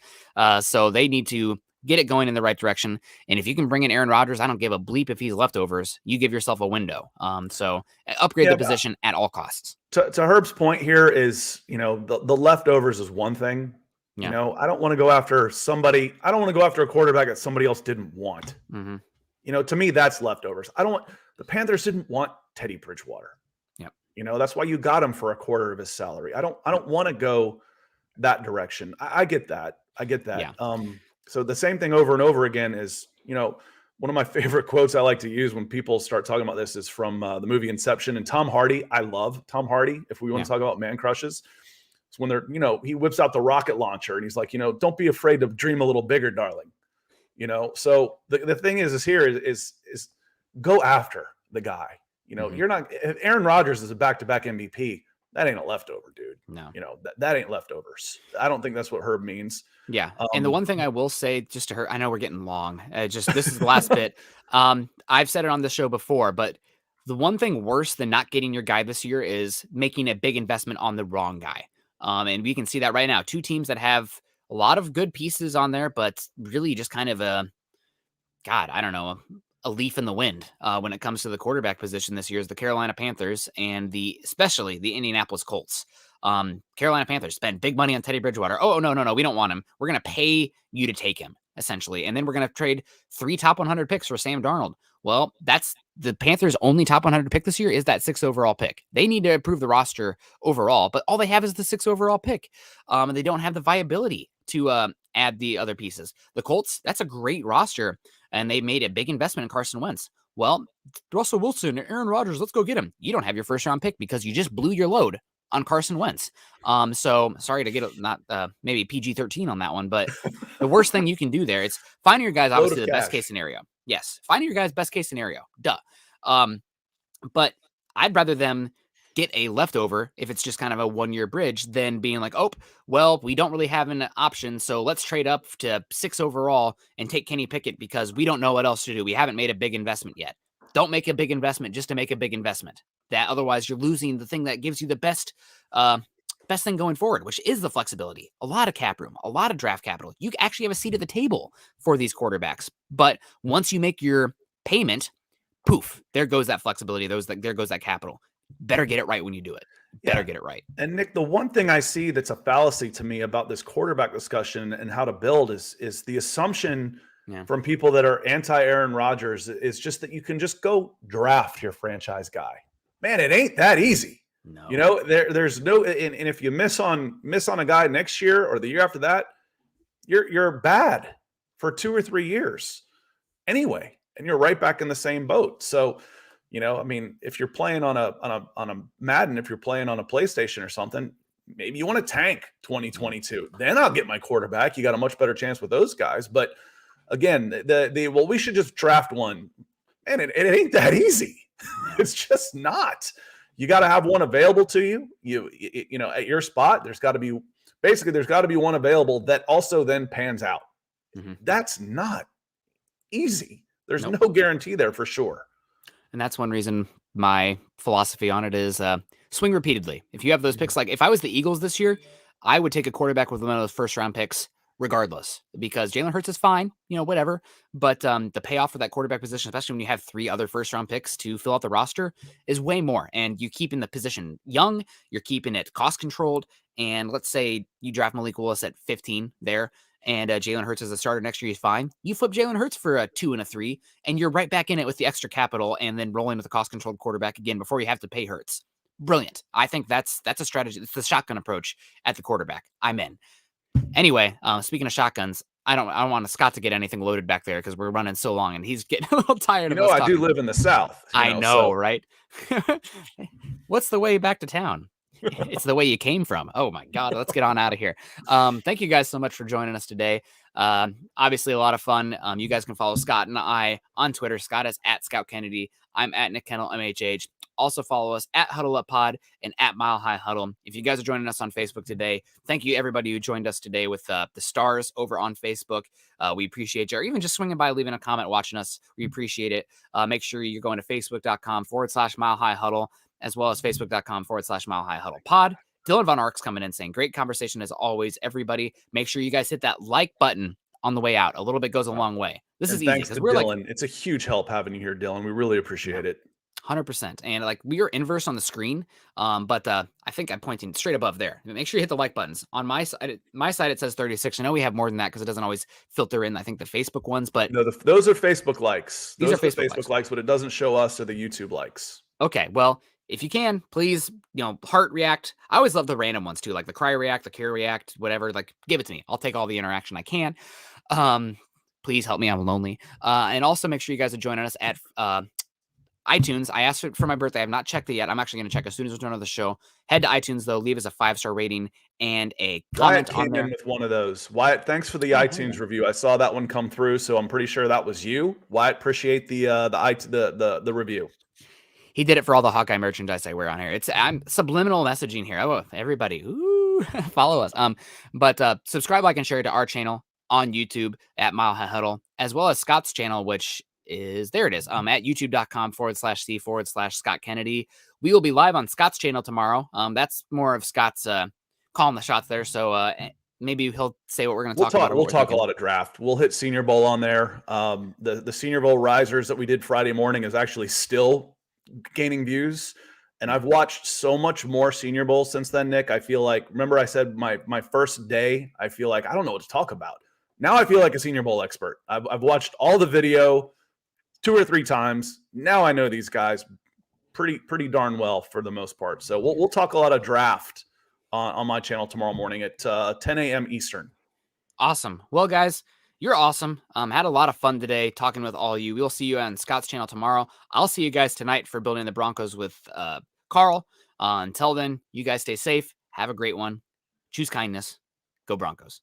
S1: So they need to get it going in the right direction. And if you can bring in Aaron Rodgers, I don't give a bleep if he's leftovers. You give yourself a window. So upgrade the position at all costs.
S2: To Herb's point here is, the leftovers is one thing. Yeah. I don't want to go after somebody. I don't want to go after a quarterback that somebody else didn't want. Mm-hmm. To me, that's leftovers. The Panthers didn't want Teddy Bridgewater.
S1: Yep.
S2: That's why you got him for a quarter of his salary. I don't want to go that direction. I get that. Yeah. So the same thing over and over again is, one of my favorite quotes I like to use when people start talking about this is from the movie Inception, and Tom Hardy. I love Tom Hardy. If we want to talk about man crushes, it's when they're, he whips out the rocket launcher and he's like, don't be afraid to dream a little bigger, darling. So the thing is here is go after the guy. You're not, if Aaron Rodgers is a back-to-back MVP, that ain't a leftover, dude.
S1: No,
S2: that ain't leftovers. I don't think that's what Herb means.
S1: Yeah. And the one thing I will say just to her, I know we're getting long. This is the last bit. I've said it on the show before, but the one thing worse than not getting your guy this year is making a big investment on the wrong guy. And we can see that right now. Two teams that have a lot of good pieces on there, but really just kind of a leaf in the wind when it comes to the quarterback position this year is the Carolina Panthers and especially the Indianapolis Colts. Carolina Panthers spend big money on Teddy Bridgewater. Oh, no, we don't want him. We're going to pay you to take him, essentially. And then we're going to trade 3 top 100 picks for Sam Darnold. Well, that's the Panthers' only top 100 pick this year is that 6th overall pick. They need to improve the roster overall, but all they have is the 6th overall pick. And they don't have the viability to add the other pieces. The Colts, that's a great roster, and they made a big investment in Carson Wentz. Well, Russell Wilson, Aaron Rodgers, let's go get him. You don't have your first round pick because you just blew your load on Carson Wentz. So sorry to get maybe PG-13 on that one, but the worst thing you can do there is find your guys, obviously the best case scenario. Yes. Find your guys' best case scenario. Duh. But I'd rather them get a leftover if it's just kind of a 1-year bridge than being like, oh, well, we don't really have an option, so let's trade up to 6 overall and take Kenny Pickett because we don't know what else to do. We haven't made a big investment yet. Don't make a big investment just to make a big investment. That otherwise you're losing the thing that gives you the best thing going forward, which is the flexibility, a lot of cap room, a lot of draft capital. You actually have a seat at the table for these quarterbacks. But once you make your payment, poof, there goes that flexibility. There goes that capital. Better get it right when you do it. Better get it right.
S2: And Nick, the one thing I see that's a fallacy to me about this quarterback discussion and how to build is the assumption from people that are anti-Aaron Rodgers is just that you can just go draft your franchise guy. Man, it ain't that easy.
S1: No.
S2: There's no, and if you miss on a guy next year or the year after that, you're bad for 2 or 3 years anyway, and you're right back in the same boat. So, if you're playing on a Madden, if you're playing on a PlayStation or something, maybe you want to tank 2022. Then I'll get my quarterback. You got a much better chance with those guys. But again, we should just draft one, and it ain't that easy. It's just not. You got to have one available to you. You know, at your spot, there's got to be basically there's got to be one available that also then pans out.
S1: Mm-hmm.
S2: That's not easy. There's
S1: Nope.
S2: no guarantee there for sure.
S1: And that's one reason my philosophy on it is swing repeatedly. If you have those picks, like if I was the Eagles this year, I would take a quarterback with one of those first round picks regardless, because Jalen Hurts is fine, whatever. But the payoff for that quarterback position, especially when you have 3 other first round picks to fill out the roster, is way more. And you keep in the position young, you're keeping it cost controlled. And let's say you draft Malik Willis at 15 there, and Jalen Hurts as a starter next year, he's fine. You flip Jalen Hurts for a 2 and a 3, and you're right back in it with the extra capital, and then rolling with a cost-controlled quarterback again before you have to pay Hurts. Brilliant. I think that's a strategy. It's the shotgun approach at the quarterback. I'm in. Anyway, speaking of shotguns, I don't want Scott to get anything loaded back there because we're running so long, and he's getting a little tired of us
S2: I do live in the South.
S1: I know, right? What's the way back to town? It's the way you came from. Oh my God. Let's get on out of here. Thank you guys so much for joining us today. Obviously a lot of fun. You guys can follow Scott and I on Twitter. Scott is at Scout Kennedy. I'm at Nick Kendell MHH. Also follow us at Huddle Up Pod and at Mile High Huddle. If you guys are joining us on Facebook today, thank you everybody who joined us today with the stars over on Facebook. We appreciate you, or even just swinging by, leaving a comment, watching us. We appreciate it. Make sure you're going to facebook.com/Mile High Huddle, as well as facebook.com/Mile High Huddle Pod. Dylan Von Ark's coming in saying, great conversation as always. Everybody, make sure you guys hit that like button on the way out. A little bit goes a long way. This is easy.
S2: Thanks to Dylan. It's a huge help having you here, Dylan. We really appreciate it.
S1: 100%. And we are inverse on the screen, but I think I'm pointing straight above there. Make sure you hit the like buttons. On my side, it says 36. I know we have more than that because it doesn't always filter in, I think, the Facebook ones. But
S2: no, those are Facebook likes.
S1: These are
S2: Facebook likes, but it doesn't show us or the YouTube likes.
S1: Okay, well, if you can, please, heart react. I always love the random ones too, like the cry react, the care react, whatever. Give it to me. I'll take all the interaction I can. Please help me. I'm lonely. And also make sure you guys are joining us at iTunes. I asked for my birthday. I have not checked it yet. I'm actually going to check as soon as we're done with the show. Head to iTunes, though. Leave us a 5-star rating and a comment
S2: Wyatt came in with one of those. Wyatt, thanks for the iTunes review. I saw that one come through, so I'm pretty sure that was you. Wyatt, appreciate the review.
S1: He did it for all the Hawkeye merchandise I wear on here. I'm subliminal messaging here. Oh, everybody, follow us. But subscribe, like, and share to our channel on YouTube at Mile High Huddle, as well as Scott's channel, which is there. It is at youtube.com/C/Scott Kennedy. We will be live on Scott's channel tomorrow. That's more of Scott's calling the shots there. So maybe he'll say what we're going to talk about.
S2: We'll talk a lot of draft. We'll hit Senior Bowl on there. The Senior Bowl risers that we did Friday morning is actually still gaining views, and I've watched so much more Senior Bowl since then, Nick. I feel like, remember I said my first day, I feel like I don't know what to talk about. Now I feel like a Senior Bowl expert. I've watched all the video 2 or 3 times. Now I know these guys pretty darn well for the most part. So we'll talk a lot of draft on my channel tomorrow morning at 10 a.m. Eastern.
S1: Awesome. Well, guys, you're awesome. Had a lot of fun today talking with all of you. We'll see you on Scott's channel tomorrow. I'll see you guys tonight for Building the Broncos with Carl. Until then, you guys stay safe. Have a great one. Choose kindness. Go Broncos.